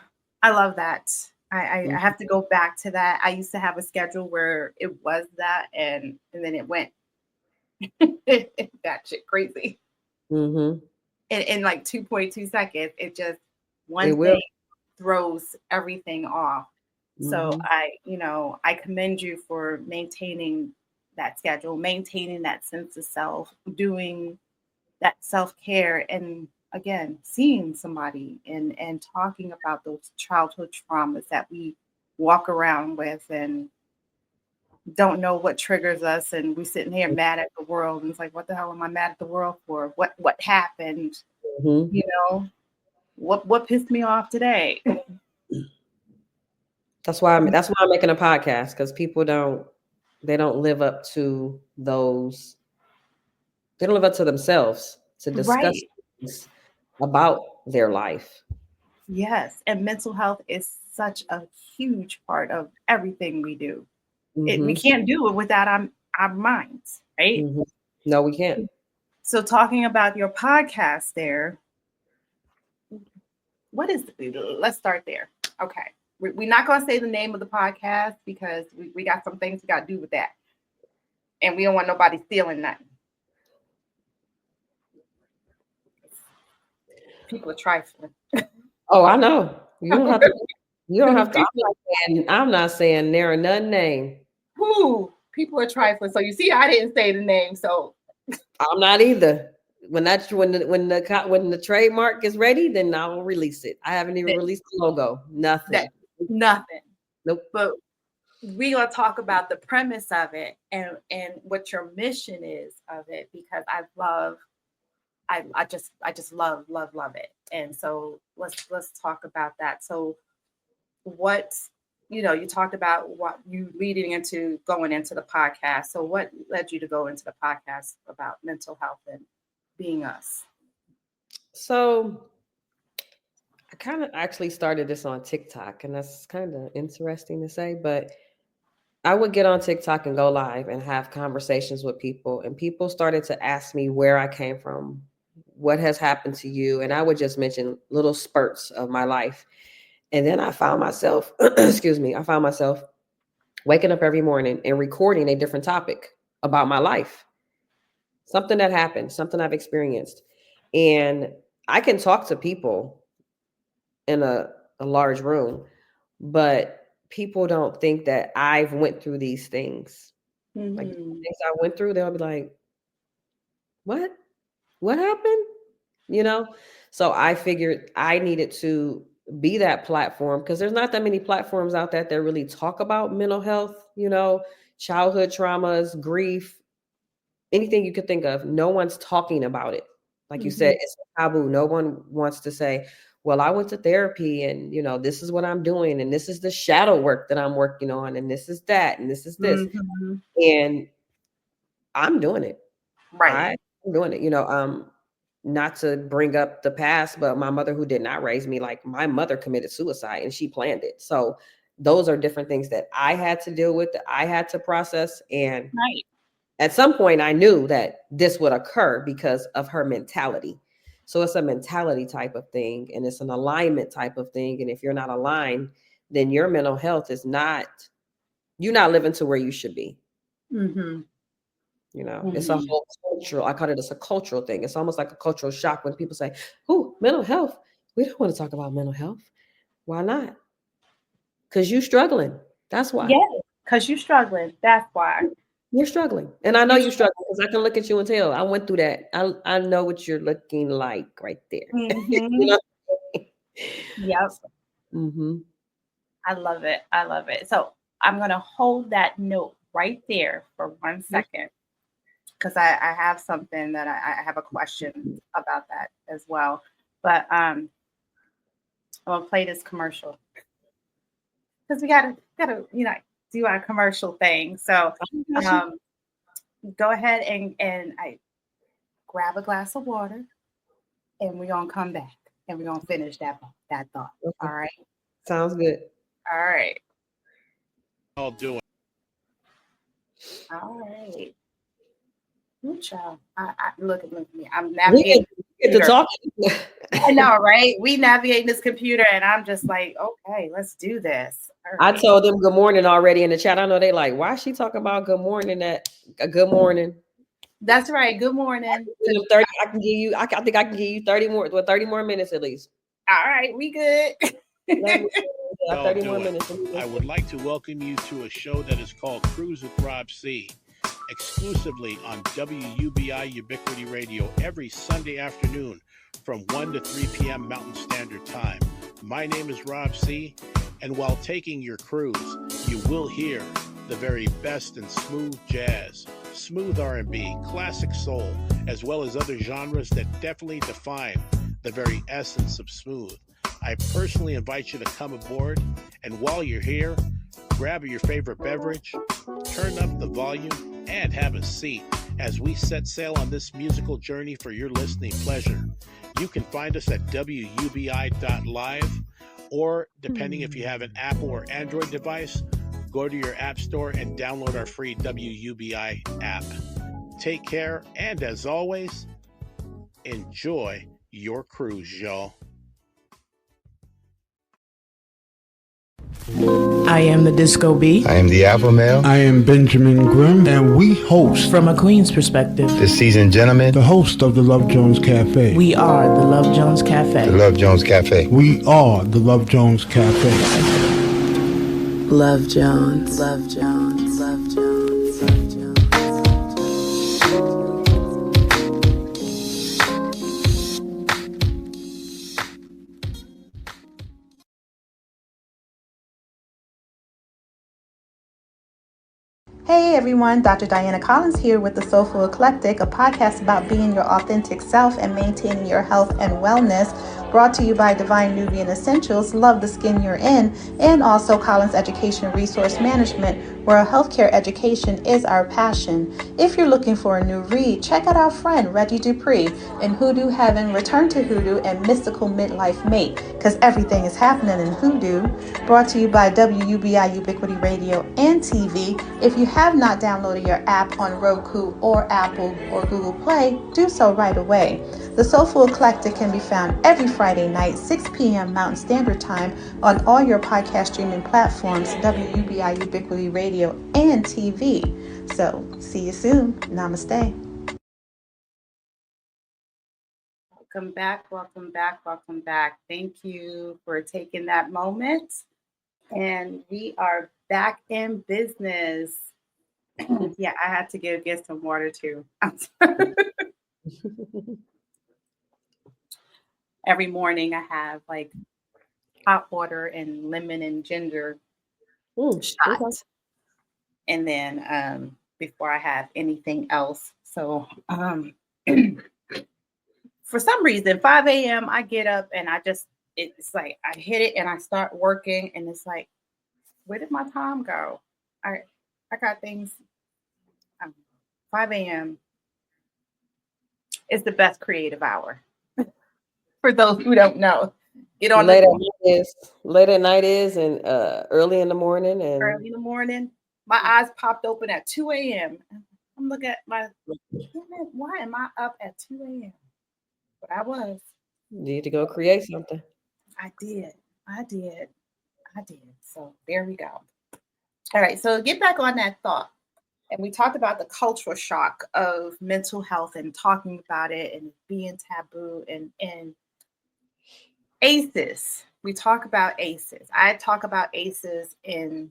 I love that. I Mm-hmm. have to go back to that. I used to have a schedule where it was that, and then it went batshit crazy. Mm-hmm. In like 2.2 seconds, it just It one will. thing throws everything off. So Mm-hmm. I commend you for maintaining that schedule, maintaining that sense of self, doing that self-care, and again, seeing somebody and talking about those childhood traumas that we walk around with and don't know what triggers us, and we sitting here mad at the world, and it's like, what the hell am I mad at the world for? What happened? Mm-hmm. You know, what pissed me off today? That's why I'm making a podcast, because people don't live up to those. They don't live up to themselves to discuss Right. things about their life. Yes. And mental health is such a huge part of everything we do. We Mm-hmm. can't do it without our minds, right? Mm-hmm. No, we can't. So talking about your podcast there, let's start there. Okay. We're not going to say the name of the podcast because we got some things we got to do with that. And we don't want nobody stealing nothing. People are trifling. Oh, I know. You don't have to. You don't have to. People, I'm not saying there are none name. people are trifling. So you see, I didn't say the name. So I'm not either. When the trademark is ready, then I'll release it. I haven't even that, released the logo. that Nothing. nothing. Nope. But we're gonna talk about the premise of it and what your mission is of it, because I just love it. And so let's talk about that. So what, you talked about what you leading into going into the podcast. So what led you to go into the podcast about mental health and being us? So I kind of actually started this on TikTok, and that's kind of interesting to say, but I would get on TikTok and go live and have conversations with people, and people started to ask me where I came from, what has happened to you, and I would just mention little spurts of my life. And then I found myself, excuse me, I found myself waking up every morning and recording a different topic about my life, something that happened, something I've experienced. And I can talk to people in a large room, but people don't think that I've went through these things. Like the Mm-hmm. things I went through, they'll be like, what? What happened? You know? So I figured I needed to be that platform, because there's not that many platforms out there that really talk about mental health, childhood traumas, grief, anything you could think of. No one's talking about it. Like you Mm-hmm. said, it's a taboo. No one wants to say, well, I went to therapy and, this is what I'm doing. And this is the shadow work that I'm working on. And this is that. And this is this. Mm-hmm. And I'm doing it. Right. I'm doing it. Not to bring up the past, but my mother, who did not raise me, like, my mother committed suicide and she planned it. So those are different things that I had to deal with, that I had to process. And Right. at some point I knew that this would occur because of her mentality. So it's a mentality type of thing, and it's an alignment type of thing. And if you're not aligned, then your mental health is not, you're not living to where you should be. Mm-hmm. It's a Mm-hmm. whole cultural, I call it, it's a cultural thing. It's almost like a cultural shock when people say, oh, mental health. We don't want to talk about mental health. Why not? Because you're struggling. That's why. Yeah, because you're struggling. That's why. You're struggling. And I know You you're struggling because I can look at you and tell I went through that. I know what you're looking like right there. you Mm-hmm. know? Yep. Mm-hmm. I love it. I love it. So I'm going to hold that note right there for 1 second, because I have something that I have a question about that as well. But I'm going to play this commercial because we gotta, do our commercial thing. So go ahead and I grab a glass of water, and we're gonna come back and we're gonna finish that thought. Okay. All right. Sounds good. All right. All doing. All right. Good job. I look at me. I'm navigating. We get to talk. I know, right? We navigate this computer, and I'm just like, okay, let's do this. I told them good morning already in the chat. I know they like, why is she talking about good morning? Good morning. That's right. Good morning. I think I can give you 30 more minutes at least. All right, we good. 30 more minutes. I would like to welcome you to a show that is called Cruise with Rob C, exclusively on WUBI Ubiquity Radio every Sunday afternoon from 1 to 3 p.m. Mountain Standard Time. My name is Rob C, and while taking your cruise, you will hear the very best in smooth jazz, smooth R&B, classic soul, as well as other genres that definitely define the very essence of smooth. I personally invite you to come aboard, and while you're here, grab your favorite beverage, turn up the volume, and have a seat as we set sail on this musical journey for your listening pleasure. You can find us at wubi.live, or depending if you have an Apple or Android device, go to your app store and download our free WUBI app. Take care, and as always, enjoy your cruise, y'all. I am the Disco Bee. I am the Alpha Male. I am Benjamin Grimm, and we host From a Queen's perspective, the seasoned gentleman, the host of the Love Jones Cafe. we are the Love Jones Cafe. the Love Jones Cafe. We are the Love Jones Cafe. Love Jones. Love Jones. Love Jones. Love Jones. Hey everyone, Dr. Diana Collins here with the Soulful Eclectic, a podcast about being your authentic self and maintaining your health and wellness, brought to you by Divine Nubian Essentials, Love the Skin You're In, and also Collins Education Resource Management, where healthcare education is our passion. If you're looking for a new read, check out our friend Reggie Dupree in Hoodoo Heaven, Return to Hoodoo, and Mystical Midlife Mate, because everything is happening in Hoodoo, brought to you by WUBI Ubiquity Radio and TV. If you have not downloaded your app on Roku or Apple or Google Play, do so right away. The Soulful Eclectic can be found every Friday night, 6 p.m. Mountain Standard Time on all your podcast streaming platforms, WUBI Ubiquity Radio and TV. So, see you soon. Namaste. Welcome back, welcome back, welcome back. Thank you for taking that moment. And we are back in business. Yeah, I had to get some water too. Every morning I have like hot water and lemon and ginger shots. Okay. And then before I have anything else. So for some reason, 5 a.m. I get up and it's like I hit it and I start working and it's like, where did my time go? I got things. 5 a.m. is the best creative hour. For those who don't know, get on late at night is and early in the morning. And early in the morning, my eyes popped open at 2 a.m. I'm looking at why am I up at 2 a.m.? But I was. You need to go create something. I did. So there we go. All right. So get back on that thought. And we talked about the cultural shock of mental health and talking about it and being taboo and ACEs. We talk about ACEs. I talk about ACEs in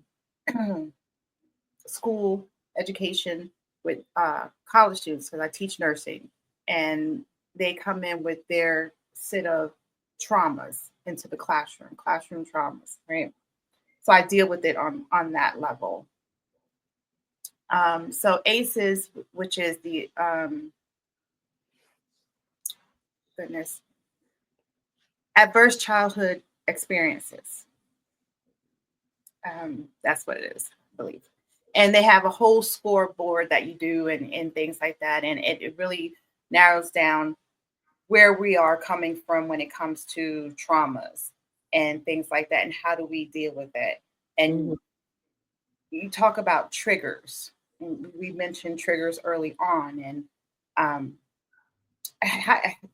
school education with college students because I teach nursing. And they come in with their set of traumas into the classroom traumas, right? So I deal with it on that level. So ACEs, which is the adverse childhood experiences. That's what it is. believe. And they have a whole scoreboard that you do and things like that. And it really narrows down where we are coming from when it comes to traumas and things like that. And how do we deal with it? And you talk about triggers. We mentioned triggers early on. And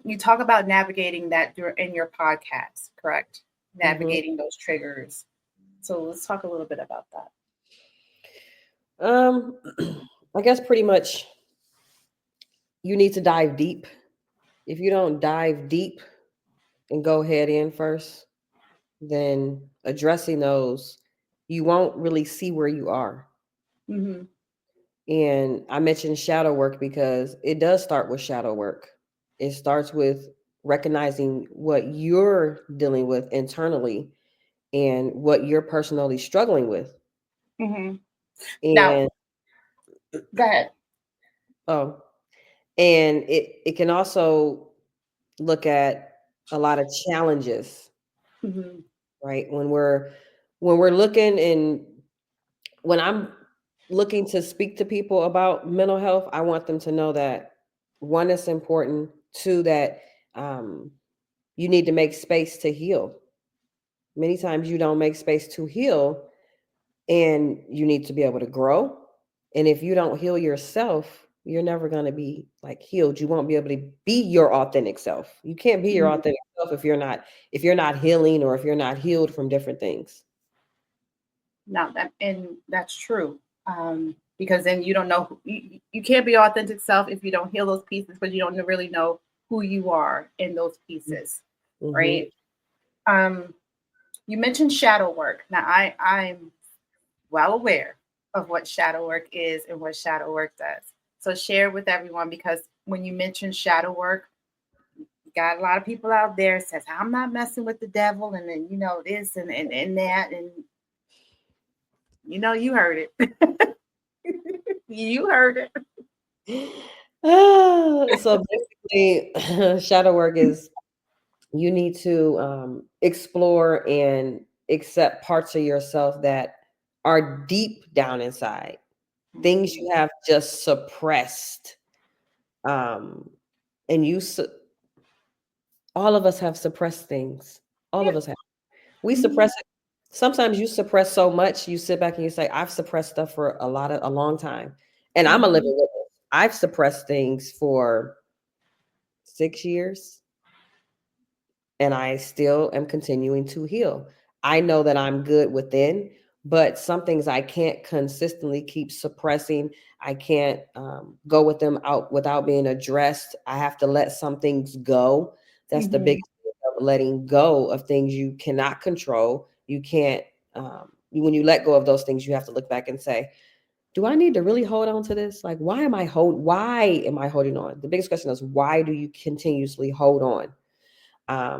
you talk about navigating that in your podcast, correct? Navigating those triggers. So let's talk a little bit about that. I guess pretty much you need to dive deep. If you don't dive deep and go head in first, then addressing those, you won't really see where you are. Mm-hmm. And I mentioned shadow work because it does start with shadow work. It starts with recognizing what you're dealing with internally and what you're personally struggling with. Mm-hmm. And now, go ahead. And it can also look at a lot of challenges, right? When we're looking, and when I'm looking to speak to people about mental health, I want them to know that, one, it's important. Two, that you need to make space to heal. Many times you don't make space to heal, and you need to be able to grow. And if you don't heal yourself, you're never going to be like healed. You won't be able to be your authentic self. You can't be your authentic self if you're not healing, or if you're not healed from different things. No, that's true. Because then you don't know, you can't be authentic self if you don't heal those pieces, but you don't really know who you are in those pieces, right? You mentioned shadow work. Now I'm well aware of what shadow work is and what shadow work does. So share with everyone, because when you mention shadow work, you got a lot of people out there says, I'm not messing with the devil, and then this and that, and you heard it. You heard it. So basically, shadow work is, you need to explore and accept parts of yourself that are deep down inside, things you have just suppressed. And all of us have suppressed things. All of us have. We suppress it. Sometimes you suppress so much, you sit back and you say, I've suppressed stuff for a long time. And I'm a living witness. I've suppressed things for 6 years, and I still am continuing to heal. I know that I'm good within, but some things I can't consistently keep suppressing. I can't go with them out without being addressed. I have to let some things go. That's the biggest thing, of letting go of things you cannot control. You can't, when you let go of those things, you have to look back and say, do I need to really hold on to this? Like, why am I holding on? The biggest question is, why do you continuously hold on?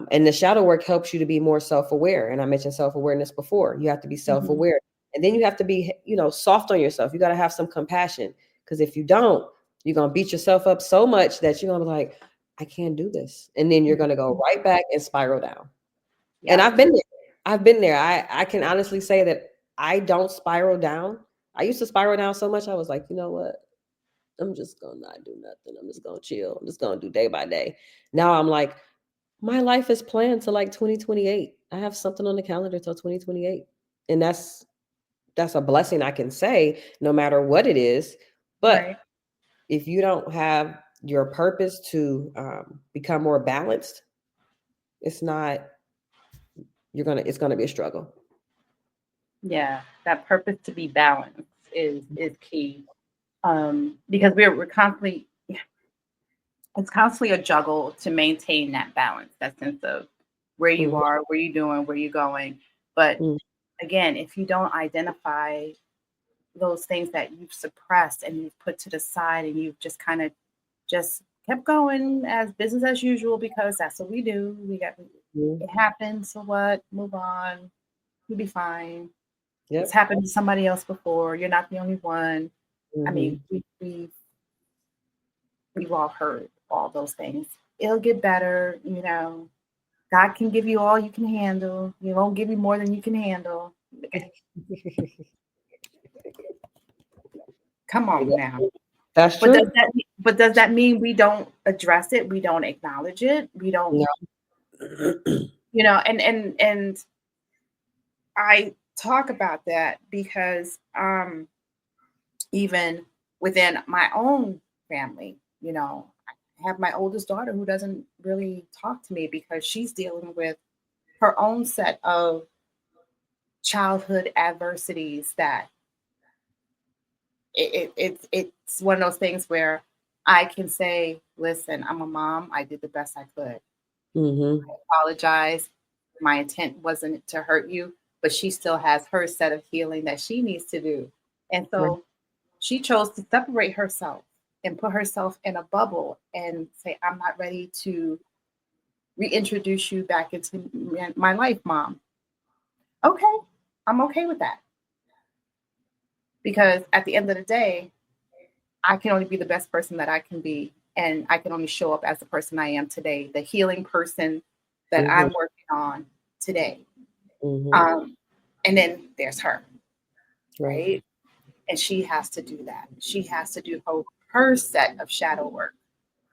And the shadow work helps you to be more self-aware. And I mentioned self-awareness before. You have to be self-aware. And then you have to be, soft on yourself. You got to have some compassion, because if you don't, you're going to beat yourself up so much that you're going to be like, I can't do this. And then you're going to go right back and spiral down. Yeah. And I've been there. I can honestly say that I don't spiral down. I used to spiral down so much. I was like, you know what? I'm just going to not do nothing. I'm just going to chill. I'm just going to do day by day. Now I'm like, my life is planned to like 2028. I have something on the calendar till 2028. And that's a blessing, I can say, no matter what it is. But if you don't have your purpose to become more balanced, it's going to be a struggle. Yeah, that purpose to be balanced is key. Because we're constantly, it's constantly a juggle to maintain that balance, that sense of where you are, where you're doing, where you're going. But again, if you don't identify those things that you've suppressed and you've put to the side, and you've just kind of just kept going as business as usual, because that's what we do. It happens, so what? Move on. You'll be fine. Yep. It's happened to somebody else before. You're not the only one. I mean, we've all heard all those things. It'll get better, God can give you all you can handle. He won't give you more than you can handle. Come on now. That's But true. does that mean we don't address it? We don't acknowledge it? We don't, and I talk about that because even within my own family, I have my oldest daughter who doesn't really talk to me because she's dealing with her own set of childhood adversities that it's one of those things where I can say, listen, I'm a mom. I did the best I could. Mm-hmm. I apologize. My intent wasn't to hurt you, but she still has her set of healing that she needs to do. And so she chose to separate herself and put herself in a bubble and say, I'm not ready to reintroduce you back into my life, Mom. Okay, I'm okay with that. Because at the end of the day, I can only be the best person that I can be. And I can only show up as the person I am today, the healing person that I'm working on today. And then there's her, right? And she has to do that. She has to do her set of shadow work.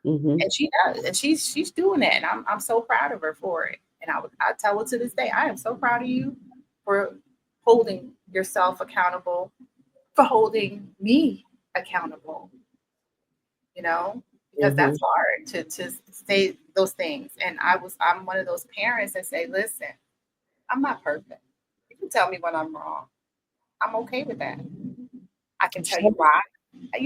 And she does. And she's doing it. And I'm so proud of her for it. And I tell her to this day, I am so proud of you for holding yourself accountable, for holding me accountable, because that's hard to say those things. And I'm one of those parents that say, listen, I'm not perfect. You can tell me when I'm wrong. I'm okay with that. I can tell you why. I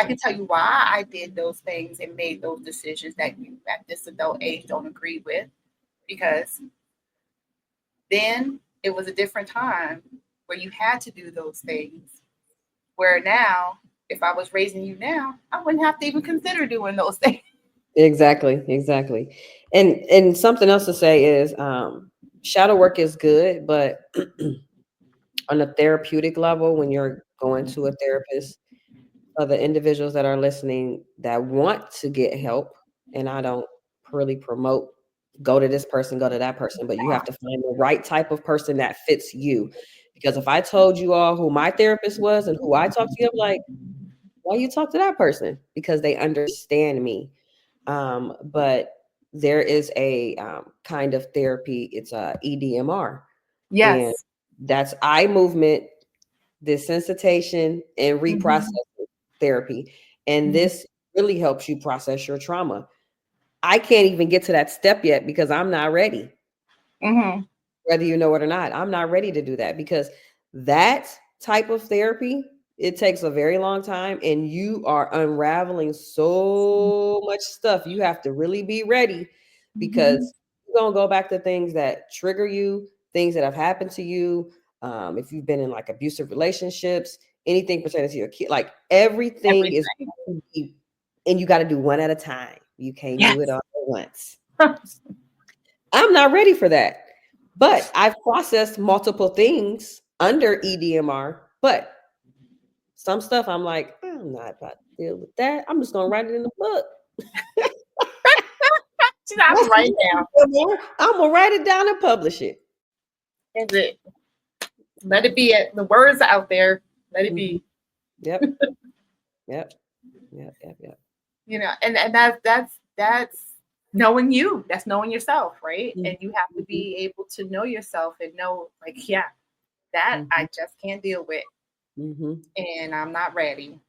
can tell you why I did those things and made those decisions that you at this adult age don't agree with, because then it was a different time where you had to do those things. Where now, if I was raising you now, I wouldn't have to even consider doing those things. Exactly. And something else to say is shadow work is good, but on a therapeutic level, when you're going to a therapist, for the individuals that are listening that want to get help, and I don't really promote go to this person, go to that person, but you have to find the right type of person that fits you. Because if I told you all who my therapist was and who I talked to, I'm like, why you talk to that person? Because they understand me. But there is a kind of therapy. It's a EDMR. Yes. And that's eye movement, desensitization, and reprocessing therapy. And this really helps you process your trauma. I can't even get to that step yet because I'm not ready. Whether you know it or not, I'm not ready to do that, because that type of therapy, it takes a very long time and you are unraveling so much stuff. You have to really be ready, because you're going to go back to things that trigger you, things that have happened to you. If you've been in like abusive relationships, anything pertaining to your kid, like everything is, and you got to do one at a time. You can't do it all at once. I'm not ready for that. But I've processed multiple things under EDMR, but some stuff I'm like, I'm not about to deal with that. I'm just going to write it in the book. I'm going to write it down and publish it. Is it? Let it be. The words out there. Let it be. Yep. And that's knowing you. That's knowing yourself, right? And you have to be able to know yourself and know, like, that I just can't deal with, and I'm not ready.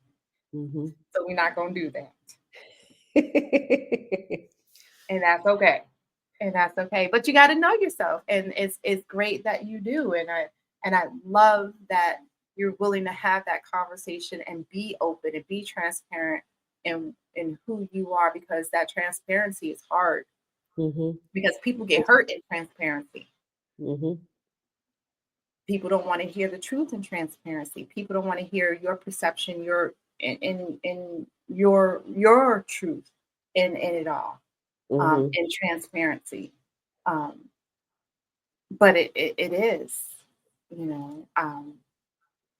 So we're not gonna do that. And that's okay. But you got to know yourself, and it's great that you do. And I love that you're willing to have that conversation and be open and be transparent in who you are, because that transparency is hard, because people get hurt in transparency. People don't want to hear the truth in transparency. People don't want to hear your perception, your truth in it all, in transparency. But it is,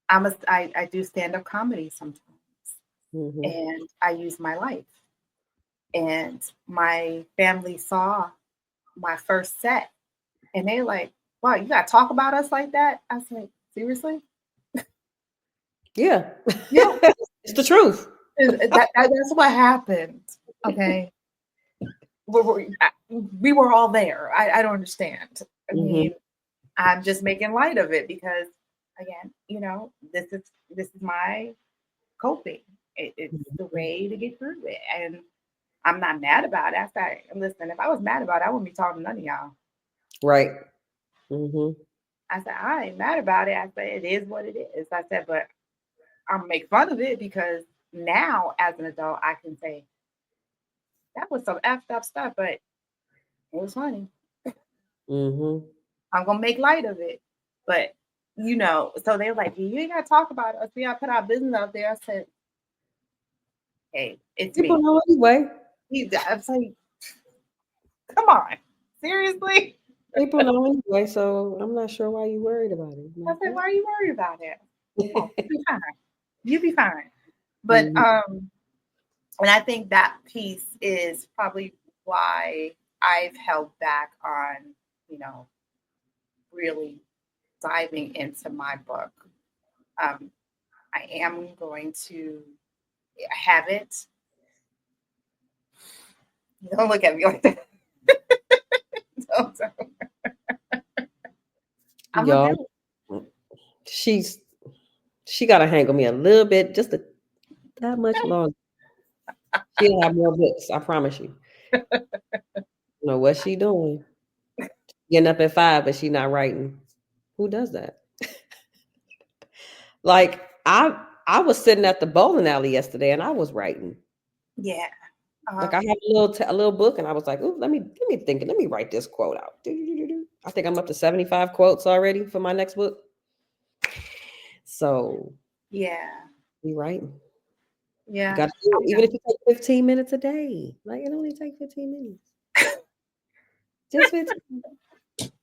I do stand-up comedy sometimes, and I use my life. And my family saw my first set, and they like, wow, you got to talk about us like that? I was like, seriously? Yeah. It's the truth. That's what happened. Okay. We were all there. I don't understand. I mean, I'm just making light of it because, again, this is my coping. It's the way to get through it, and I'm not mad about it. I said, listen, if I was mad about it, I wouldn't be talking to none of y'all. Right. I said, I ain't mad about it. I said, it is what it is. I said, but I'm make fun of it because now, as an adult, I can say that was some effed up stuff, but it was funny. I'm gonna make light of it, but so they're like, you ain't gotta talk about us. We gotta put our business out there. I said, hey, it's people me. know anyway. I was like, come on, seriously. People know anyway, so I'm not sure why you worried about it. I said, why are you worried about it? Oh, you'll be fine. You'll be fine. But and I think that piece is probably why I've held back on, really diving into my book. I am going to have it. Don't look at me like that. I'm y'all, she got to hang on me a little bit, just that much longer. She'll have more books, I promise you. Know what she doing? Getting up at 5, but she not writing. Who does that? Like I was sitting at the bowling alley yesterday, and I was writing. Yeah. Like I had a little book, and I was like, "Ooh, let me think. Let me write this quote out." I think I'm up to 75 quotes already for my next book. So yeah, be writing. Yeah, you gotta do it, even if you take 15 minutes a day. Like it only takes 15 minutes. Just 15.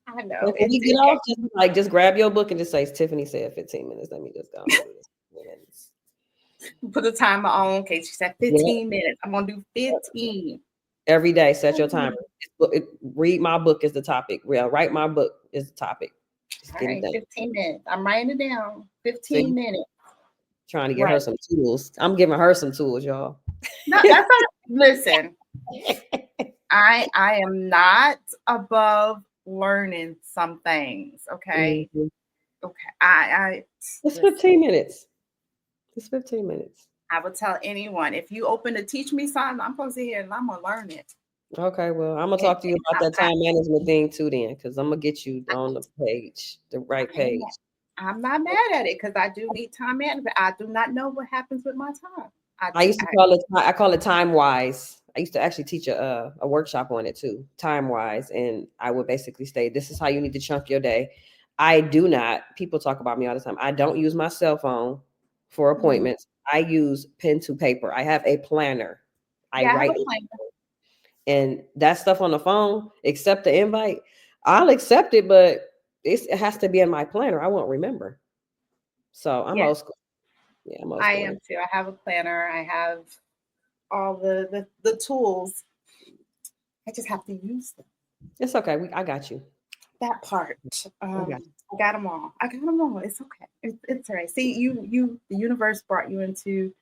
I know. Like when you get off, just grab your book and just say, "Tiffany said 15 minutes. Let me just go and do this." Minutes. Put a timer on. Okay, she said 15 minutes. I'm gonna do 15 every day. Set your timer. Read my book is the topic. Write my book is the topic. Just all right, 15 minutes. I'm writing it down. 15 minutes. Trying to get her some tools. I'm giving her some tools, y'all. No, that's not. Listen, I am not above learning some things. Okay. Okay. It's 15 minutes. It's 15 minutes. I would tell anyone, if you open to teach me something, I'm going to sit here and I'm going to learn it. Okay, well, I'm going to talk to you about that time management thing too then, because I'm going to get you on the page, the right page. I'm not mad at it because I do need time management. I do not know what happens with my time. I call it time wise. I used to actually teach a workshop on it too, time wise. And I would basically say, this is how you need to chunk your day. People talk about me all the time. I don't use my cell phone for appointments. I use pen to paper. I have a planner. I write it. And that stuff on the phone, accept the invite. I'll accept it, but it has to be in my planner. I won't remember. So I'm old school. Yeah, I'm old school. I am too. I have a planner. I have all the tools. I just have to use them. It's okay. I got you. That part. I got them all. It's okay. It's all right. See, the universe brought you into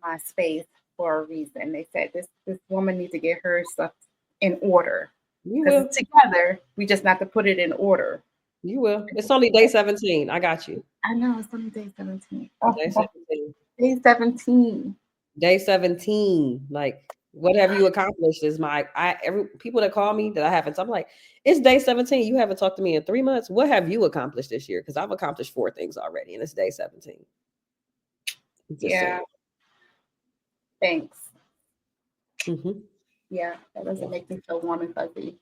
my space for a reason. They said this woman needs to get her stuff in order. Because together, we just have to put it in order. You will. It's only day 17. I got you. I know it's only day 17. Day 17. Day 17. Day 17. Like, what have you accomplished? Is people that call me that I haven't. I'm like, it's day 17. You haven't talked to me in 3 months. What have you accomplished this year? Because I've accomplished 4 things already, and it's day 17. Yeah. Thanks. Yeah, that doesn't make me feel warm and fuzzy.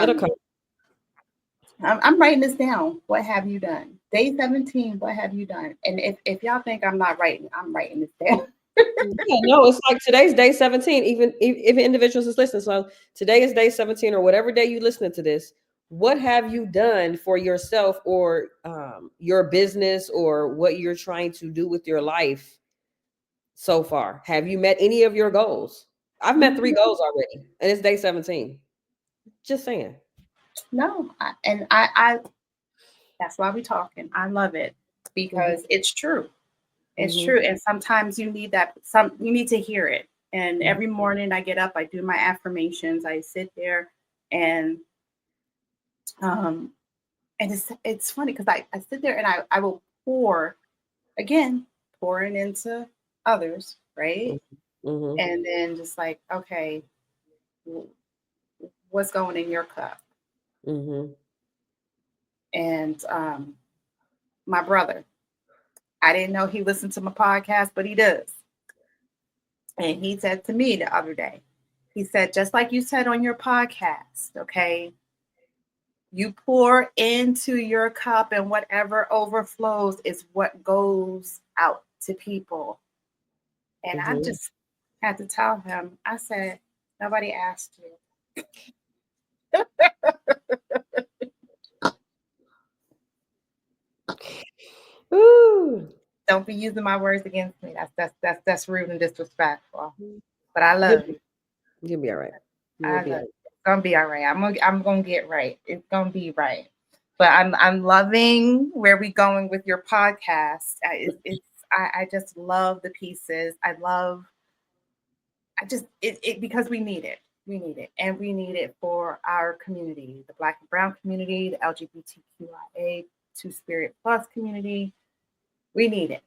It'll come. I'm writing this down. What have you done? Day 17, what have you done? And if y'all think I'm not writing, I'm writing this down. Yeah, no, it's like today's day 17, even if individuals is listening. So today is day 17 or whatever day you listening to this. What have you done for yourself or your business or what you're trying to do with your life so far? Have you met any of your goals? I've met 3 goals already, and it's day 17. Just saying. No, I that's why we're talking. I love it because it's true. It's true. And sometimes you need you need to hear it. And every morning I get up, I do my affirmations, I sit there and it's funny because I sit there and I will pouring into others, right? And then just like, okay, what's going in your cup? And my brother, I didn't know he listened to my podcast, but he does. And he said to me the other day, he said, just like you said on your podcast, okay, you pour into your cup and whatever overflows is what goes out to people. And I just had to tell him, I said, nobody asked you. Ooh. Don't be using my words against me. That's rude and disrespectful. But I love you. You'll be all right. It's gonna be all right. I'm gonna get right. It's gonna be right. But I'm loving where we going with your podcast. I just love the pieces. Because we need it. We need it. And we need it for our community, the Black and Brown community, the LGBTQIA, Two Spirit Plus community. We need it.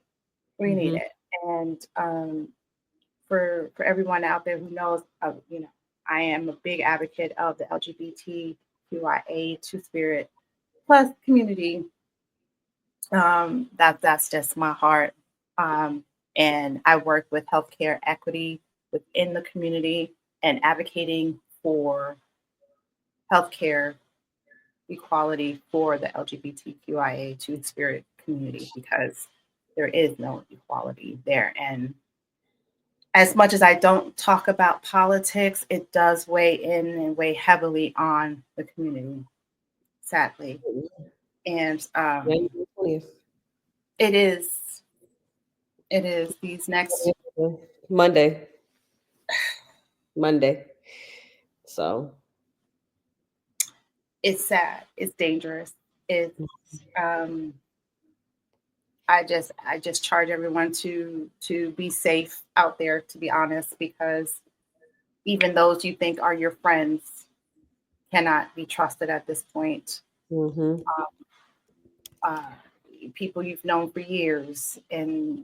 We need it. And for everyone out there who knows, I am a big advocate of the LGBTQIA, Two Spirit Plus community. That's just my heart. And I work with healthcare equity within the community and advocating for healthcare equality for the LGBTQIA Two Spirit community, because there is no equality there. And as much as I don't talk about politics, it does weigh in and weigh heavily on the community, sadly. And it is these next Monday. So it's sad. It's dangerous. It's I just charge everyone to be safe out there, to be honest, because even those you think are your friends cannot be trusted at this point. People you've known for years, and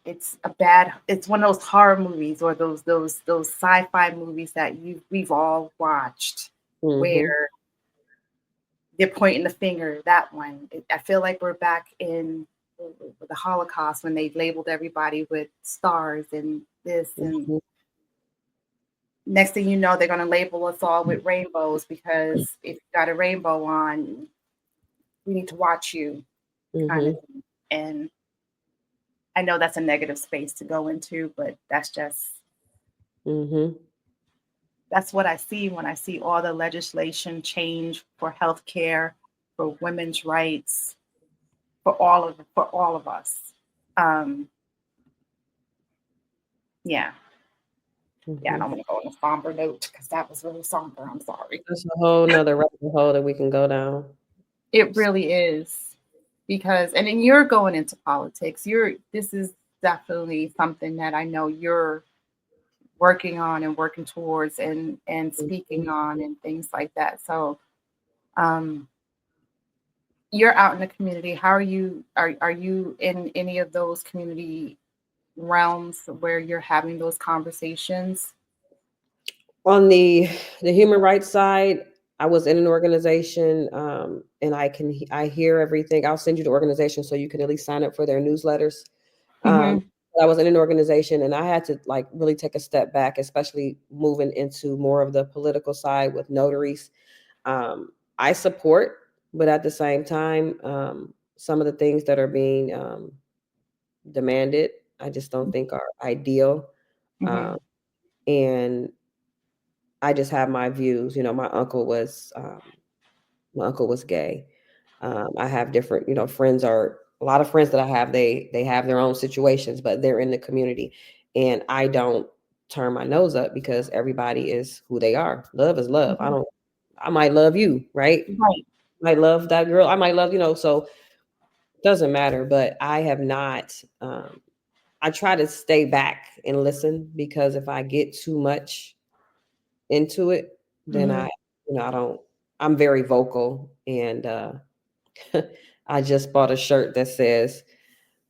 it's one of those horror movies or those sci-fi movies that we've all watched where they're pointing the finger. That one, I feel like we're back in the Holocaust when they labeled everybody with stars and this, and next thing you know, they're going to label us all with rainbows, because if you got a rainbow on, we need to watch you, kind of thing. And I know that's a negative space to go into, but that's just that's what I see when I see all the legislation change for healthcare, for women's rights, for all of us. Yeah, I don't want to go on a somber note because that was really somber. I'm sorry. That's a whole nother rabbit hole that we can go down. It really is, because, and then you're going into politics. This is definitely something that I know you're working on and working towards and speaking on and things like that. So you're out in the community. How are you in any of those community realms where you're having those conversations? On the human rights side, I was in an organization, and I hear everything. I'll send you the organization so you can at least sign up for their newsletters. I was in an organization and I had to really take a step back, especially moving into more of the political side with notaries. I support, but at the same time, some of the things that are being demanded, I just don't think are ideal. And I just have my views. My uncle was gay. I have different, friends a lot of friends that I have, they have their own situations, but they're in the community, and I don't turn my nose up because everybody is who they are. Love is love. I might love you, right? I might love that girl. I might love, so Doesn't matter, but I have not. I try to stay back and listen, because if I get too much into it, then I don't. I'm very vocal, and I just bought a shirt that says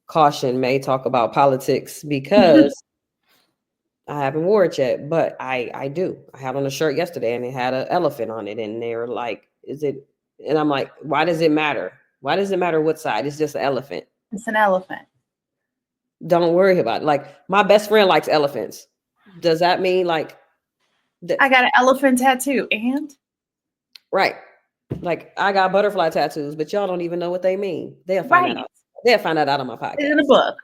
"Caution may talk about politics," because I haven't wore it yet, but I do. I had on a shirt yesterday and it had an elephant on it, and they're like, "Is it?" And I'm like, "Why does it matter? Why does it matter what side? It's just an elephant. It's an elephant. Don't worry about it." Like, my best friend likes elephants. Does that mean like I got an elephant tattoo, and right? Like, I got butterfly tattoos, but y'all don't even know what they mean. They'll find right that out. They'll find that out on my podcast. in the book,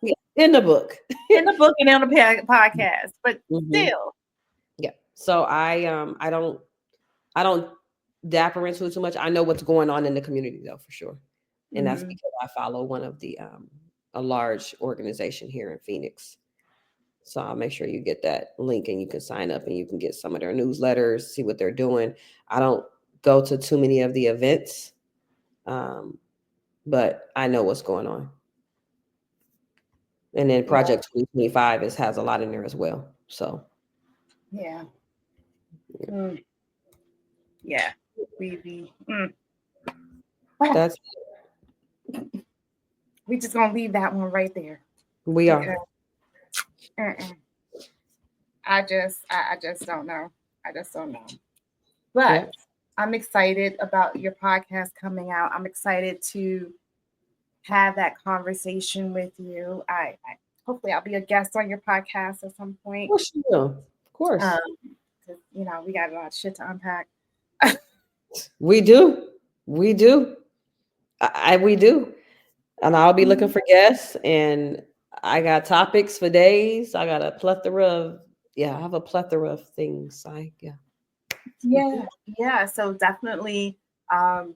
Yeah, in the book. in the book, and on the podcast. But still, Yeah. So I don't dapper into it too much. I know what's going on in the community, though, for sure. And that's because I follow one of the a large organization here in Phoenix. So I'll make sure you get that link and you can sign up and you can get some of their newsletters, see what they're doing. I don't go to too many of the events, but I know what's going on. And then Project 2025 has a lot in there as well. So yeah. That's we just gonna leave that one right there. We are. I just don't know. I just don't know. But I'm excited about your podcast coming out. I'm excited to have that conversation with you. I hopefully I'll be a guest on your podcast at some point. Of course you will. Of course. You know, we got a lot of shit to unpack. We do. We do. We do. And I'll be looking for guests, and I got topics for days. I got a plethora of, I have a plethora of things. Yeah. So definitely, I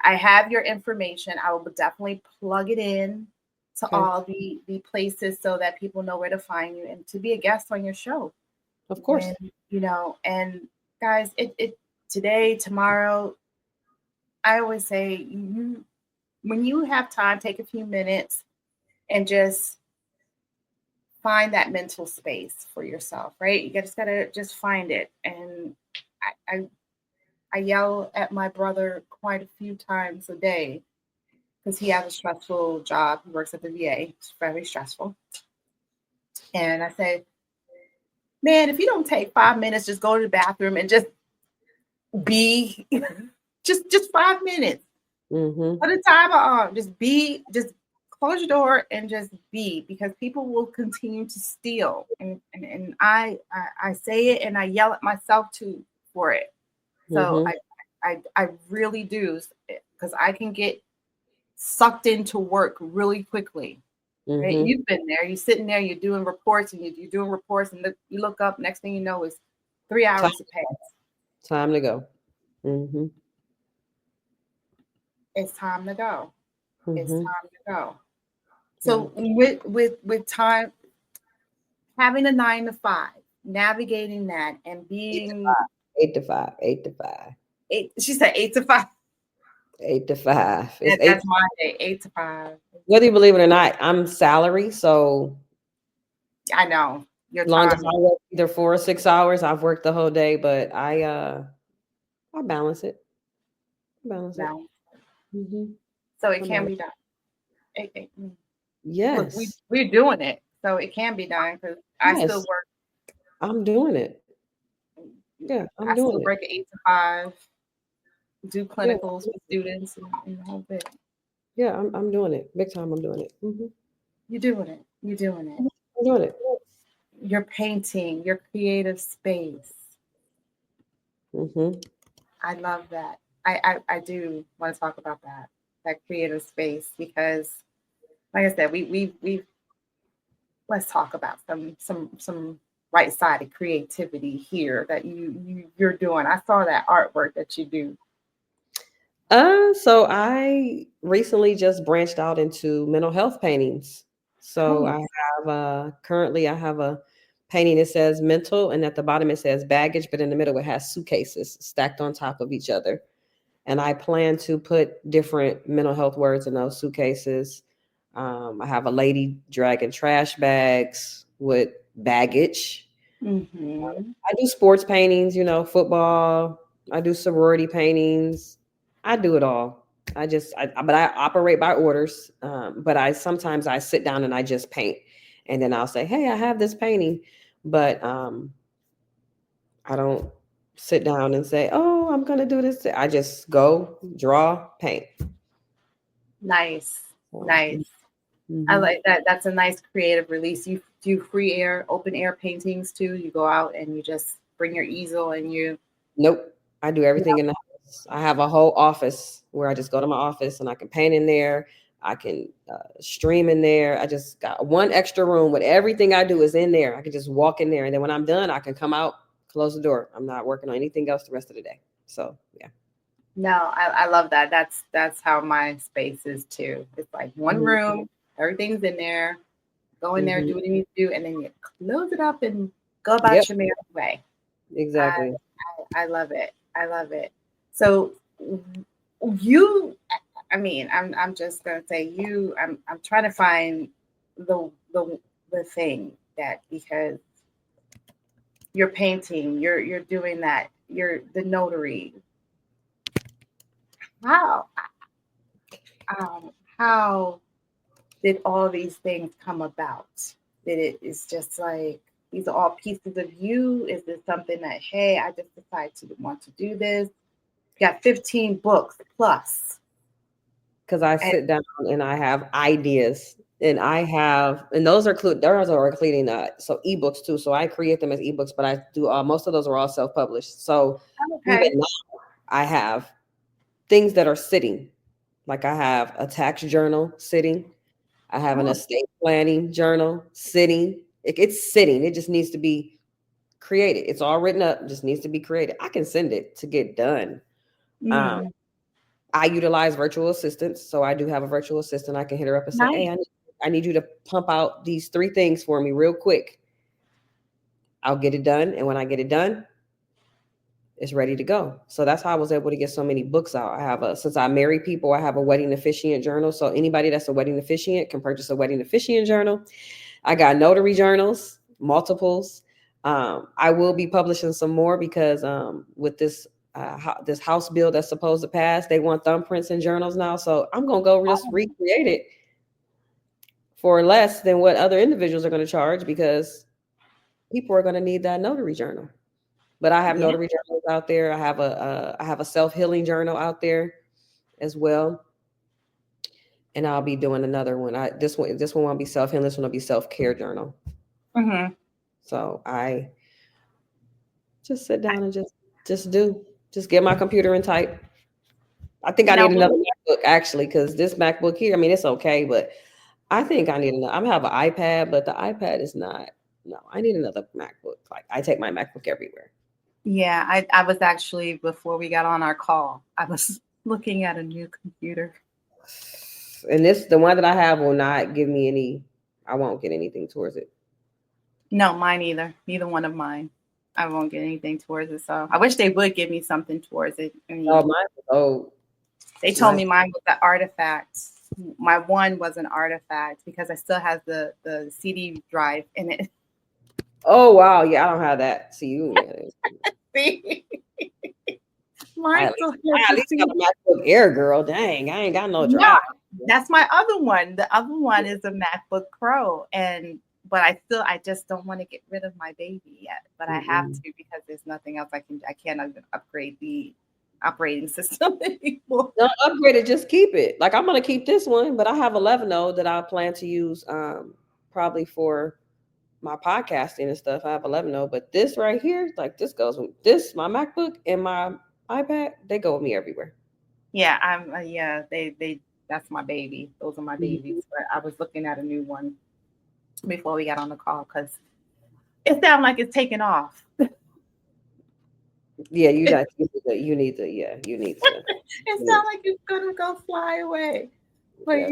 have your information. I will definitely plug it in to all the places so that people know where to find you and to be a guest on your show. Of course. And, and guys, it today, tomorrow, I always say, when you have time, take a few minutes and just find that mental space for yourself, right? You just gotta just find it. And I yell at my brother quite a few times a day because he has a stressful job. He works at the VA. It's very stressful. And I say, man, if you don't take 5 minutes, just go to the bathroom and just be, just 5 minutes. Put a timer on. Just close your door and just be, because people will continue to steal. And I say it and I yell at myself too for it. So I really do, because I can get sucked into work really quickly. Right? You've been there. You're sitting there. You're doing reports, and you're doing reports, and you look up. Next thing you know, is 3 hours to pass. Time to go. It's time to go. It's time to go. So with time, having a 9 to 5, navigating that, and being 8 to 5. She said 8 to 5. 8 to 5. That's my day. 8 to 5. Whether you believe it or not, I'm salary, so I know. As long as I work either 4 or 6 hours, I've worked the whole day, but I balance it. So it can be done. Yes. Look, we're doing it, so it can be done, because I still work. I'm doing it. Yeah, I still work at 8 to 5, do clinicals with students and the whole bit. Yeah, I'm doing it. Big time, I'm doing it. You're doing it. I'm doing it. You're painting your creative space. I love that. I do want to talk about that creative space, because, like I said, we let's talk about some right-sided creativity here that you're doing. I saw that artwork that you do. So I recently just branched out into mental health paintings. So I have currently I have a painting that says mental, and at the bottom it says baggage, but in the middle it has suitcases stacked on top of each other. And I plan to put different mental health words in those suitcases. I have a lady dragging trash bags with baggage. Mm-hmm. I do sports paintings, football. I do sorority paintings. I do it all. But I operate by orders. But sometimes I sit down and I just paint, and then I'll say, "Hey, I have this painting," but I don't sit down and say, "Oh, I'm gonna do this." I just go draw, paint. Nice. So, Nice. I like that. That's a nice creative release. You do free air, open air paintings too. You go out and you just bring your easel and you. Nope. I do everything in the house. I have a whole office where I just go to my office and I can paint in there. I can stream in there. I just got one extra room with everything I do is in there. I can just walk in there. And then when I'm done, I can come out, close the door. I'm not working on anything else the rest of the day. So, yeah. No, I love that. That's how my space is too. It's like one room, everything's in there. Go in there, do what you need to do, and then you close it up and go about your merry way. Exactly. I love it. I love it. So you, I mean, I'm just gonna say you. I'm trying to find the thing that, because you're painting, you're doing that, you're the notary. How did all these things come about? It's just like these are all pieces of you? Is this something that, hey, I just decided to want to do this? You got 15 books plus. Because I sit down and I have ideas, and those are including so ebooks too. So I create them as ebooks, but I do most of those are all self-published. So even now I have things that are sitting. Like I have a tax journal sitting. I have an estate planning journal sitting. It's sitting. It just needs to be created. It's all written up. Just needs to be created. I can send it to get done. I utilize virtual assistants. So I do have a virtual assistant. I can hit her up and say, hey, I need you to pump out these 3 things for me real quick. I'll get it done. And when I get it done, it's ready to go. So that's how I was able to get so many books out. Since I marry people, I have a wedding officiant journal. So anybody that's a wedding officiant can purchase a wedding officiant journal. I got notary journals, multiples. I will be publishing some more because with this House bill that's supposed to pass, they want thumbprints in journals now. So I'm going to go just recreate it for less than what other individuals are going to charge, because people are going to need that notary journal. But I have notary journals out there. I have a self-healing journal out there as well. And I'll be doing another one. This one won't be self-healing. This one will be self-care journal. So I just sit down and just get my computer and type. I think I need another MacBook actually, because this MacBook here, I mean, it's okay, but I think I need another. I have an iPad, but the iPad is not. No, I need another MacBook. Like I take my MacBook everywhere. Yeah, I was actually, before we got on our call, I was looking at a new computer. And the one that I have will not give me any. I won't get anything towards it. No, mine either. Neither one of mine. I won't get anything towards it. So I wish they would give me something towards it. I mean, they told me mine was an artifact. My one was an artifact because I still have the CD drive in it. Oh wow, yeah, I don't have that. See you. See? Mine still at least got a MacBook Air, girl. Dang, I ain't got no drive. No, that's my other one. The other one is a MacBook Pro, but I just don't want to get rid of my baby yet. But I have to, because there's nothing else I can't even upgrade the operating system anymore. Don't upgrade it, just keep it. Like I'm gonna keep this one, but I have 11 that I plan to use probably for my podcasting and stuff. I have 11, but this right here, like this goes with this, my MacBook and my iPad, they go with me everywhere. Yeah, they that's my baby. Those are my babies. But I was looking at a new one before we got on the call because it sounds like it's taking off. Yeah, you need to. It sounds like it's gonna go fly away. But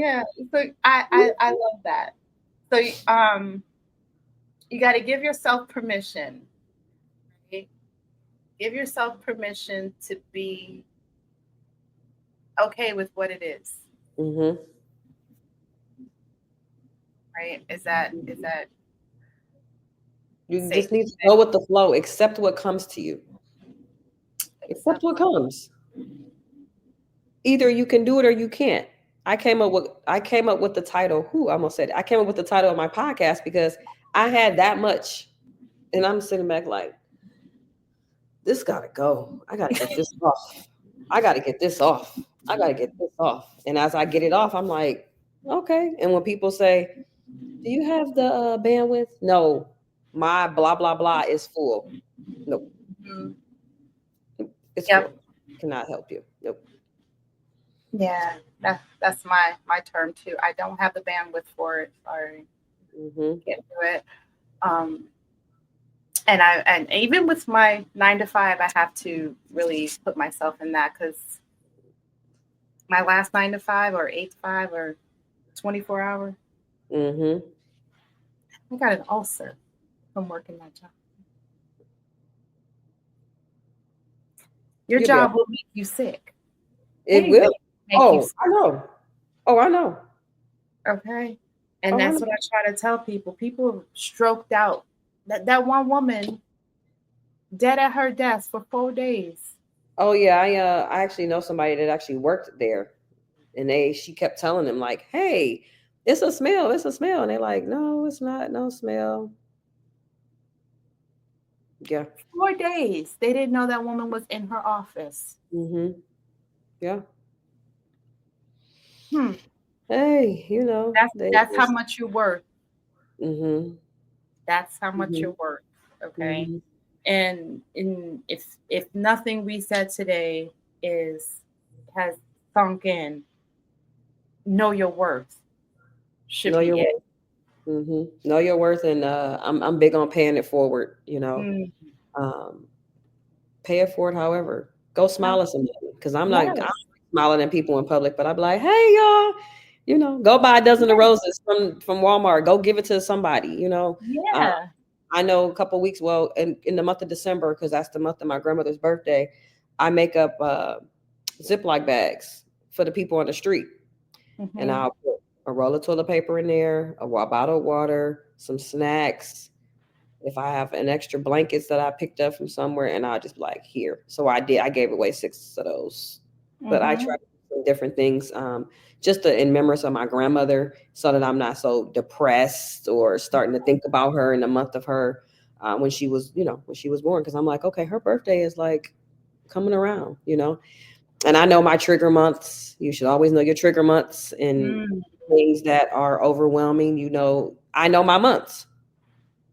so I love that. So you got to give yourself permission. Right? Give yourself permission to be okay with what it is. Mm-hmm. Right? Is that You safe just need to to say? go with the flow. Accept what comes to you. Accept what comes. Either you can do it or you can't. I came up with the title. I almost said it. I came up with the title of my podcast because I had that much, and I'm sitting back like, this gotta go. I gotta get this off. I gotta get this off. I gotta get this off. And as I get it off, I'm like, okay. And when people say, "Do you have the bandwidth?" No, my blah blah blah is full. Nope, Mhm. it's Yep. full. Cannot help you. Nope. Yeah, that's my term too. I don't have the bandwidth for it. Sorry, Mm-hmm. can't do it. And even with my 9 to 5, I have to really put myself in that, because my last 9 to 5 or 8 to 5 or 24 hour, Mm-hmm. I got an ulcer from working that job. Your You'll be job will make you sick. It Anything will. make you sick. I know. Oh, I know. Okay. And Oh, I that's know. what I try to tell people. People stroked out. That one woman dead at her desk for 4 days. Oh yeah, I actually know somebody that actually worked there, and she kept telling them like, "Hey, it's a smell, and they're like, "No, it's not, no smell." Yeah. 4 days. They didn't know that woman was in her office. Mm-hmm. Yeah. Hey, that's how much you're worth. Mm-hmm. That's how much you're worth. Okay. Mm-hmm. And if nothing we said today has sunk in, know your worth. Know your worth. Mm-hmm. Know your worth, and I'm big on paying it forward. Pay it forward. However, go smile at somebody, because I'm smiling at people in public, but I'd be like, "Hey, y'all, go buy a dozen of roses from Walmart. Go give it to somebody. Yeah. I know a couple of weeks. Well, in the month of December, because that's the month of my grandmother's birthday, I make up Ziploc bags for the people on the street, and I'll put a roll of toilet paper in there, a bottle of water, some snacks. If I have an extra blankets that I picked up from somewhere, and I'll just be like, here. So I gave away 6 of those. But I tried some different things, just in memories of my grandmother, so that I'm not so depressed or starting to think about her in the month of her when she was born. Because I'm like, okay, her birthday is like coming around, And I know my trigger months. You should always know your trigger months and things that are overwhelming. I know my months.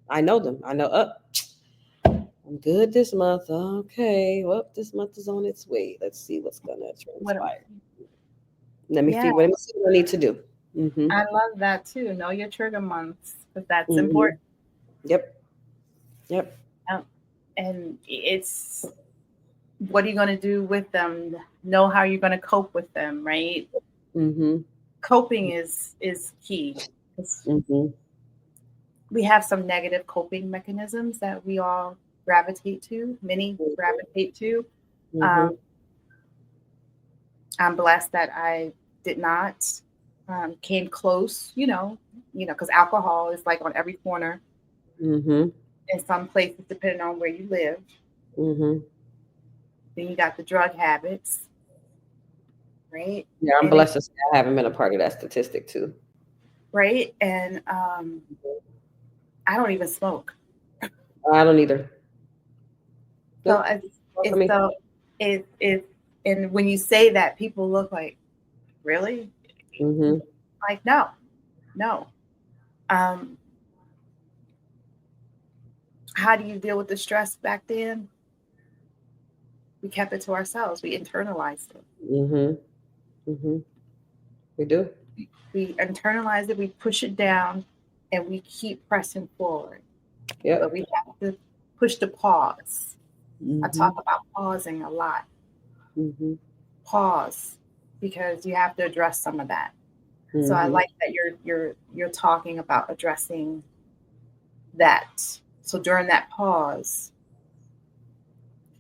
I know them. I know, I'm good this month. Okay. Well, this month is on its way. Let's see what's going to transpire. Let me see what I need to do. Mm-hmm. I love that too. Know your trigger months, because that's important. Yep. And it's, what are you going to do with them? Know how you're going to cope with them, right? Mm-hmm. Coping is key. Mm-hmm. We have some negative coping mechanisms that we all gravitate to. Many gravitate to. Mm-hmm. I'm blessed that I did not came close, because alcohol is like on every corner. Mm-hmm. In some places, depending on where you live. Mm-hmm. Then you got the drug habits, right? Yeah, I'm blessed to say I haven't been a part of that statistic too. Right, and I don't even smoke. I don't either. So and when you say that, people look like, really? Mm-hmm. Like, no. How do you deal with the stress back then? We kept it to ourselves. We internalized it. Mm-hmm. Mm-hmm. We do. We internalize it. We push it down, and we keep pressing forward. Yeah. But we have to push the pause. Mm-hmm. I talk about pausing a lot. Mm-hmm. Pause, because you have to address some of that. Mm-hmm. So I like that you're talking about addressing that. So during that pause,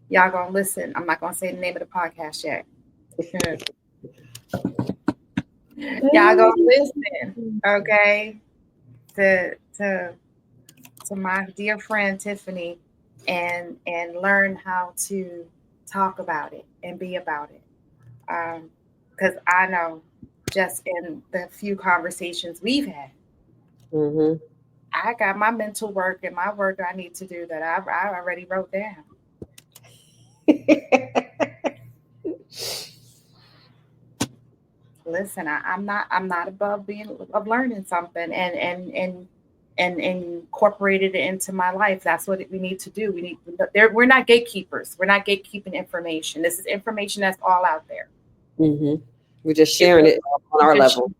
y'all gonna listen. I'm not gonna say the name of the podcast yet. Y'all go listen, okay, to my dear friend Tiffany, and learn how to talk about it and be about it. Because I know just in the few conversations we've had, I got my mental work and my work I need to do that I already wrote down. Listen, I'm not above learning something and incorporated it into my life. That's what we need to do. We're not gatekeepers. We're not gatekeeping information. This is information that's all out there. We're just sharing it on our level.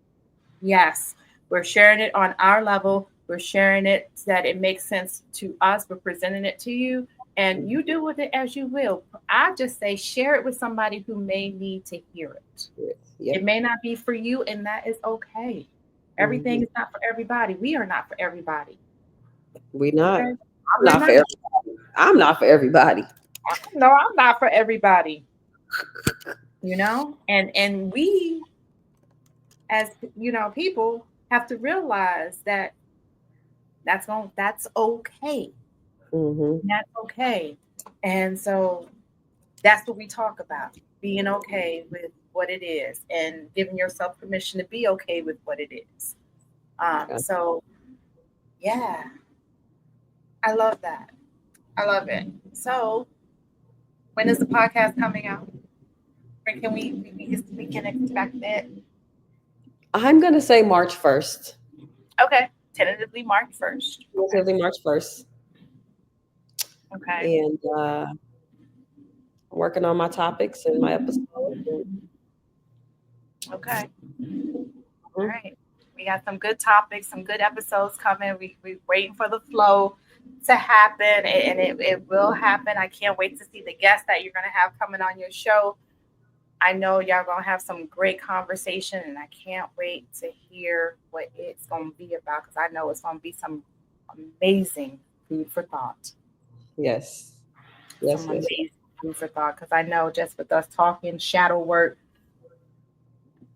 Yes, we're sharing it on our level. We're sharing it so that it makes sense to us. We're presenting it to you, and you do with it as you will. I just say share it with somebody who may need to hear it. Yep. It may not be for you, and that is okay. Everything is not for everybody. We are not for everybody. We're not. Okay? I'm not for everybody. I'm not for everybody. No, I'm not for everybody. You know, and we, as people have to realize that that's okay. That's okay. And so that's what we talk about, being okay with what it is and giving yourself permission to be okay with what it is. So yeah, I love that. I love it. So when is the podcast coming out? When can we can expect it? I'm going to say March 1st. Okay. Tentatively March 1st. Tentatively March 1st. Okay. And I'm working on my topics and my episodes. Okay. All right. We got some good topics, some good episodes coming. We're waiting for the flow to happen, and it will happen. I can't wait to see the guests that you're going to have coming on your show. I know y'all going to have some great conversation, and I can't wait to hear what it's going to be about, because I know it's going to be some amazing food for thought. Yes. Some amazing food for thought, because I know just with us talking shadow work,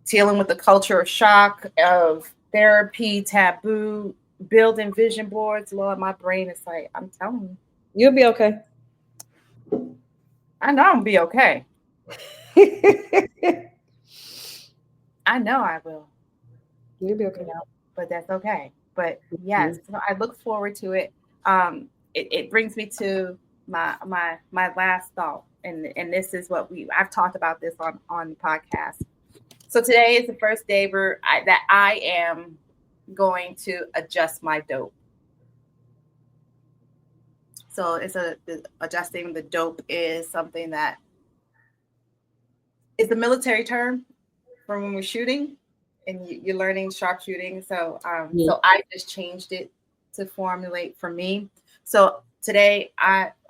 dealing with the culture of shock, of therapy, taboo, building vision boards, Lord, my brain is like, I'm telling you. You'll be okay. I know I'm going to be okay. I know I will. You'll be okay. But that's okay. But yes, so I look forward to it. It brings me to my last thought. And this is what I've talked about this on the podcast. So today is the first day that I am going to adjust my dope. So adjusting the dope is something that is the military term for when we're shooting and you're learning sharpshooting. So so I just changed it to formulate for me. So today,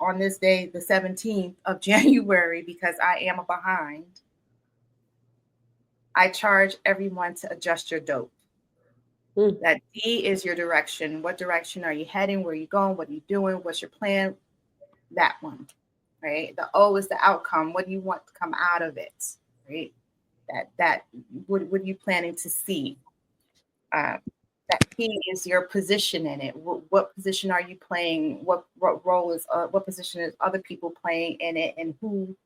on this day, the 17th of January, because I am behind, I charge everyone to adjust your dope. That D is your direction. What direction are you heading? Where are you going? What are you doing? What's your plan? That one, right? The O is the outcome. What do you want to come out of it, right? What are you planning to see? That P is your position in it. What position are you playing? What position is other people playing in it, and who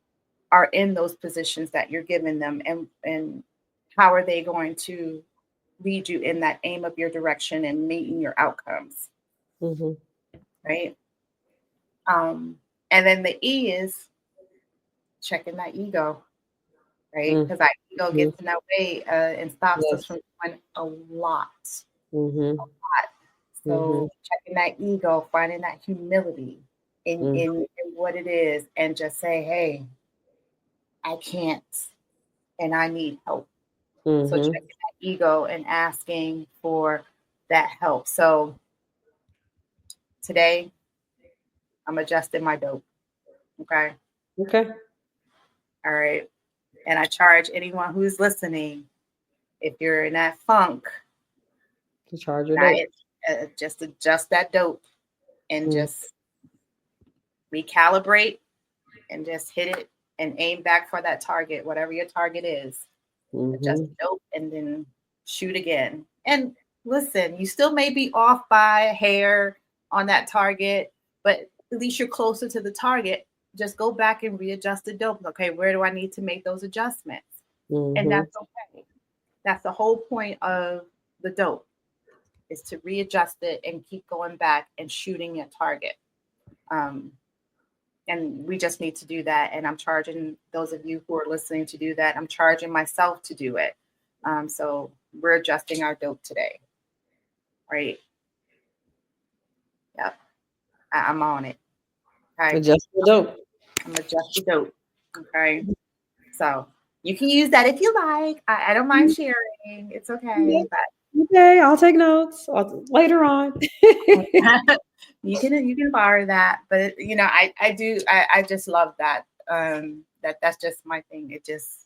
are in those positions that you're giving them, and how are they going to lead you in that aim of your direction and meeting your outcomes, right? And then the E is checking that ego, right? Because that ego gets in that way and stops us from doing a lot. A lot. So checking that ego, finding that humility in what it is, and just say, hey, I can't and I need help. So checking that ego and asking for that help. So today I'm adjusting my dope. Okay. All right. And I charge anyone who's listening, if you're in that funk, to charge your dope. Just adjust that dope and just recalibrate and just hit it and aim back for that target, whatever your target is. Adjust the dope and then shoot again. And listen, you still may be off by a hair on that target, but at least you're closer to the target. Just go back and readjust the dope. Okay, where do I need to make those adjustments? And that's okay. That's the whole point of the dope, is to readjust it and keep going back and shooting at target. And we just need to do that. And I'm charging those of you who are listening to do that. I'm charging myself to do it. So we're adjusting our dope today. Right? Yep. I'm on it. Okay. Adjust the dope. I'm adjust the dope. Okay. So you can use that if you like. I don't mind sharing. It's okay. But okay, I'll take notes later on. you can borrow that. But you know, I just love that. That's just my thing. It just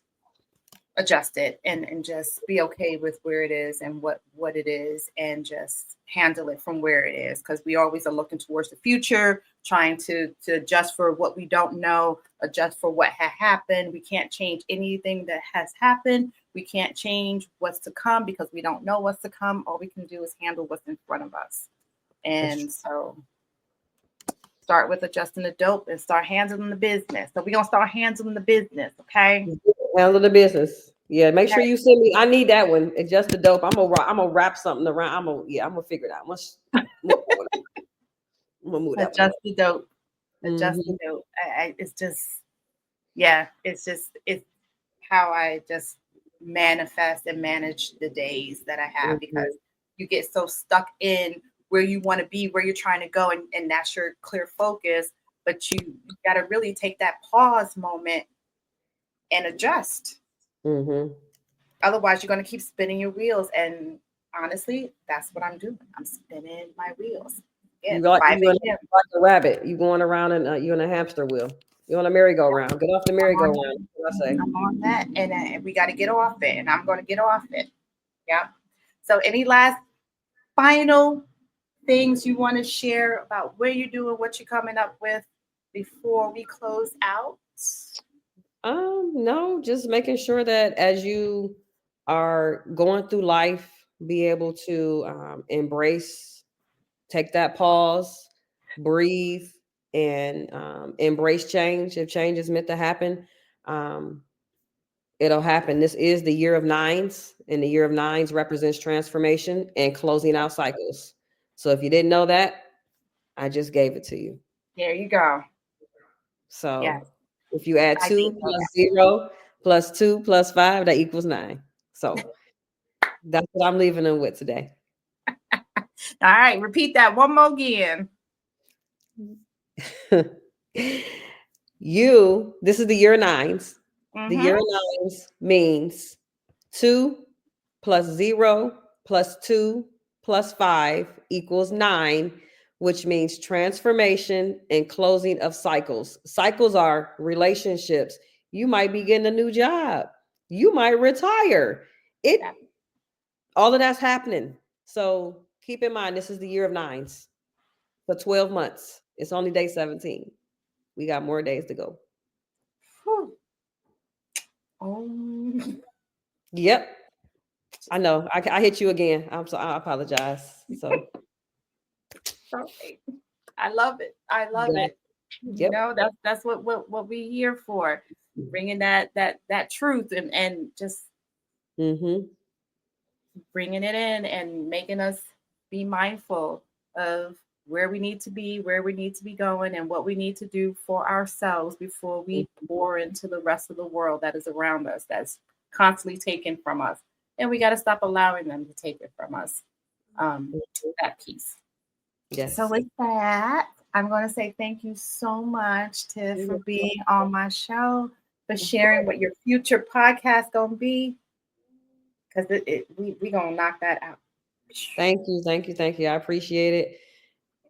adjust it and just be okay with where it is and what it is, and just handle it from where it is, because we always are looking towards the future, trying to adjust for what we don't know, adjust for what had happened. We can't change anything that has happened. We can't change what's to come because we don't know what's to come. All we can do is handle what's in front of us. And so start with adjusting the dope and start handling the business. So we're going to start handling the business, okay? Handle the business. Yeah, make sure you send me. I need that one. Adjust the dope. I'm gonna wrap something around. I'm gonna figure it out. I'm gonna move that. Adjust the dope. Adjust the dope. It's how I just manifest and manage the days that I have, because you get so stuck in where you want to be, where you're trying to go, and that's your clear focus. But you got to really take that pause moment and adjust. Otherwise, you're going to keep spinning your wheels. And honestly, that's what I'm doing. I'm spinning my wheels. You're like a rabbit. You're going around and you're in a hamster wheel. You're on a merry-go-round. Get off the merry-go-round. What I say. I'm on that, and we got to get off it. And I'm going to get off it. Yeah. So, any last final things you want to share about where you're doing, what you're coming up with before we close out? No, just making sure that as you are going through life, be able to embrace, take that pause, breathe, and embrace change. If change is meant to happen, it'll happen. This is the year of nines, and the year of nines represents transformation and closing out cycles. So if you didn't know that, I just gave it to you. There you go. So yes. If you add 2 plus 0 plus 2 plus 5, that equals 9. So that's what I'm leaving them with today. All right. Repeat that one more again. This is the year of nines. The year of nines means 2 plus 0 plus 2 plus 5 equals 9, which means transformation and closing of cycles. Cycles are relationships. You might be getting a new job. You might retire. All of that's happening. So keep in mind, this is the year of nines for 12 months. It's only day 17. We got more days to go. Yep. I know. I hit you again. I'm sorry. I apologize. So. I love it. I love it. Yep. You know, that's what we're here for, bringing that truth and just bringing it in and making us be mindful of where we need to be, where we need to be going, and what we need to do for ourselves before we pour into the rest of the world that is around us, that's constantly taken from us. And we got to stop allowing them to take it from us. That piece. Yes. So with that, I'm going to say thank you so much, Tiff, for being on my show, for sharing what your future podcast going to be, because we going to knock that out. Thank you. I appreciate it.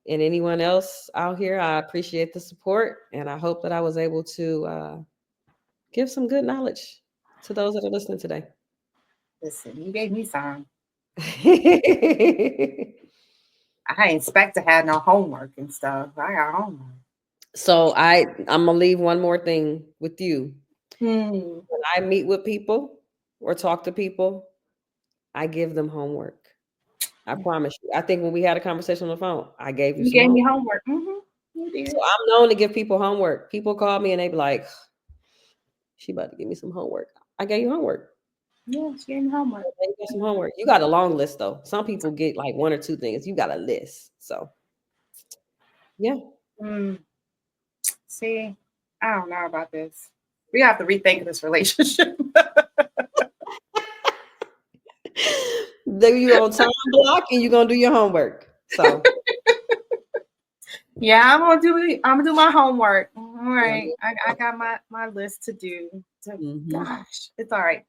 And anyone else out here, I appreciate the support, and I hope that I was able to give some good knowledge to those that are listening today. Listen, you gave me some. I ain't expect to have no homework and stuff. I got homework. So I'm gonna leave one more thing with you. When I meet with people or talk to people, I give them homework. I promise you. I think when we had a conversation on the phone, I gave you You some gave me homework. homework. You did. So I'm known to give people homework. People call me and they be like, she about to give me some homework. I gave you homework. Yeah, she gave me homework. You got some homework. You got a long list though. Some people get like 1 or 2 things. You got a list. So yeah. See, I don't know about this. We have to rethink this relationship. Then you on time block and you're gonna do your homework. So yeah, I'm gonna do my homework. All right. I got my list to do. Gosh, it's all right.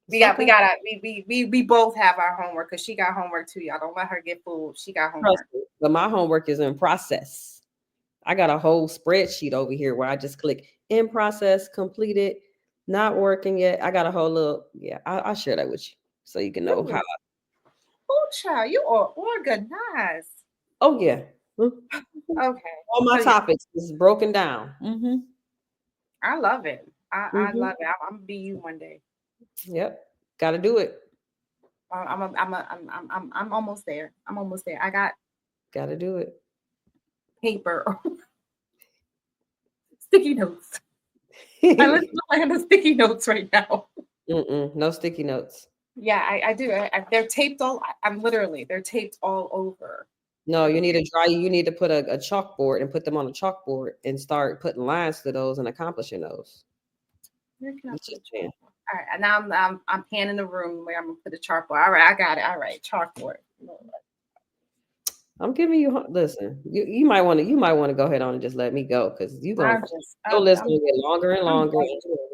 We both have our homework because she got homework too. Y'all don't let her get fooled. She got homework. But my homework is in process. I got a whole spreadsheet over here where I just click in process, completed, not working yet. I got a whole little, I'll share that with you so you can know how. Oh, child, you are organized. Oh, yeah. Okay. All my topics is broken down. I love it. I love it. I'm gonna be you one day. Yep. Got to do it. I'm almost there. I got to do it. Paper. Sticky notes. I have the sticky notes right now. No sticky notes. Yeah, I do. They're taped they're taped all over. No, you need to put a chalkboard and put them on a chalkboard and start putting lines to those and accomplishing those. Where can I put a chalkboard? All right, and now I'm panning the room where I'm gonna put a chalkboard. All right, I got it. All right, chalkboard. I'm giving you. Listen, you might want to go ahead on and just let me go because your list will get longer and longer.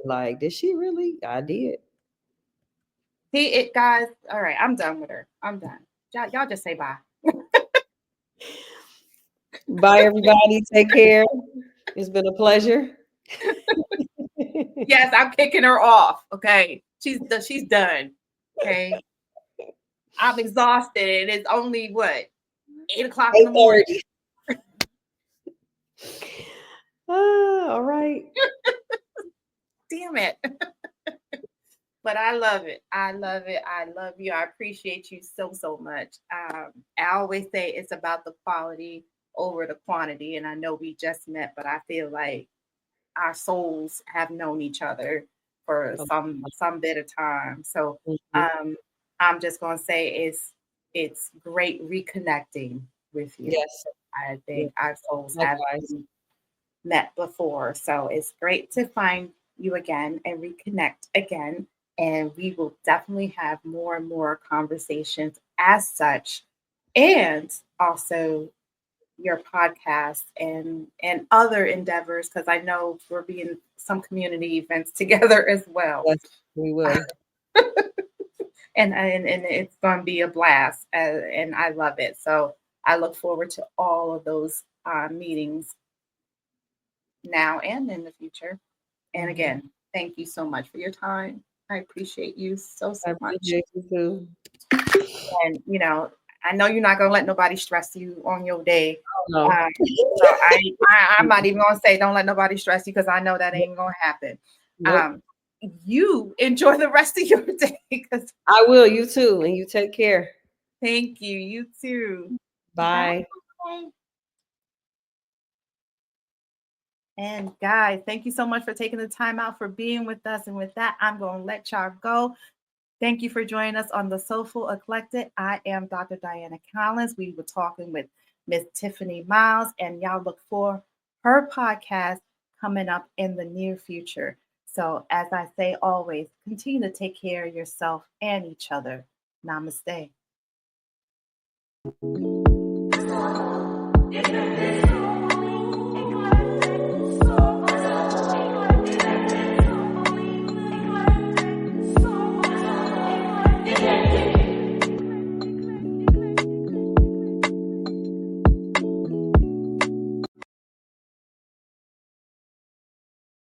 Like, did she really? I did. See it, guys. All right, I'm done with her. I'm done. Y'all just say bye. Bye, everybody. Take care. It's been a pleasure. Yes, I'm kicking her off. Okay, she's done. Okay, I'm exhausted, and it's only what 8 o'clock in the morning. All right. Damn it. But I love it. I love it. I love you. I appreciate you so much. I always say it's about the quality over the quantity. And I know we just met, but I feel like our souls have known each other for some bit of time. So I'm just going to say it's great reconnecting with you. Yes. I think our souls have met before. So it's great to find you again and reconnect again. And we will definitely have more and more conversations as such. And also your podcast and other endeavors, because I know we're being some community events together as well. Yes, we will. and it's going to be a blast, and I love it. So I look forward to all of those meetings now and in the future. And again, thank you so much for your time. I appreciate you so much. I appreciate you too. And I know you're not gonna let nobody stress you on your day. No. So I'm not even gonna say don't let nobody stress you because I know that ain't gonna happen. Nope. You enjoy the rest of your day because I will. You too, and you take care. Thank you. You too. Bye. Bye. And guys, thank you so much for taking the time out for being with us. And with that, I'm going to let y'all go. Thank you for joining us on the Soulful Eclectic. I am Dr. Diana Collins. We were talking with Miss Tiffany Myles, and y'all look for her podcast coming up in the near future. So as I say always, continue to take care of yourself and each other. Namaste.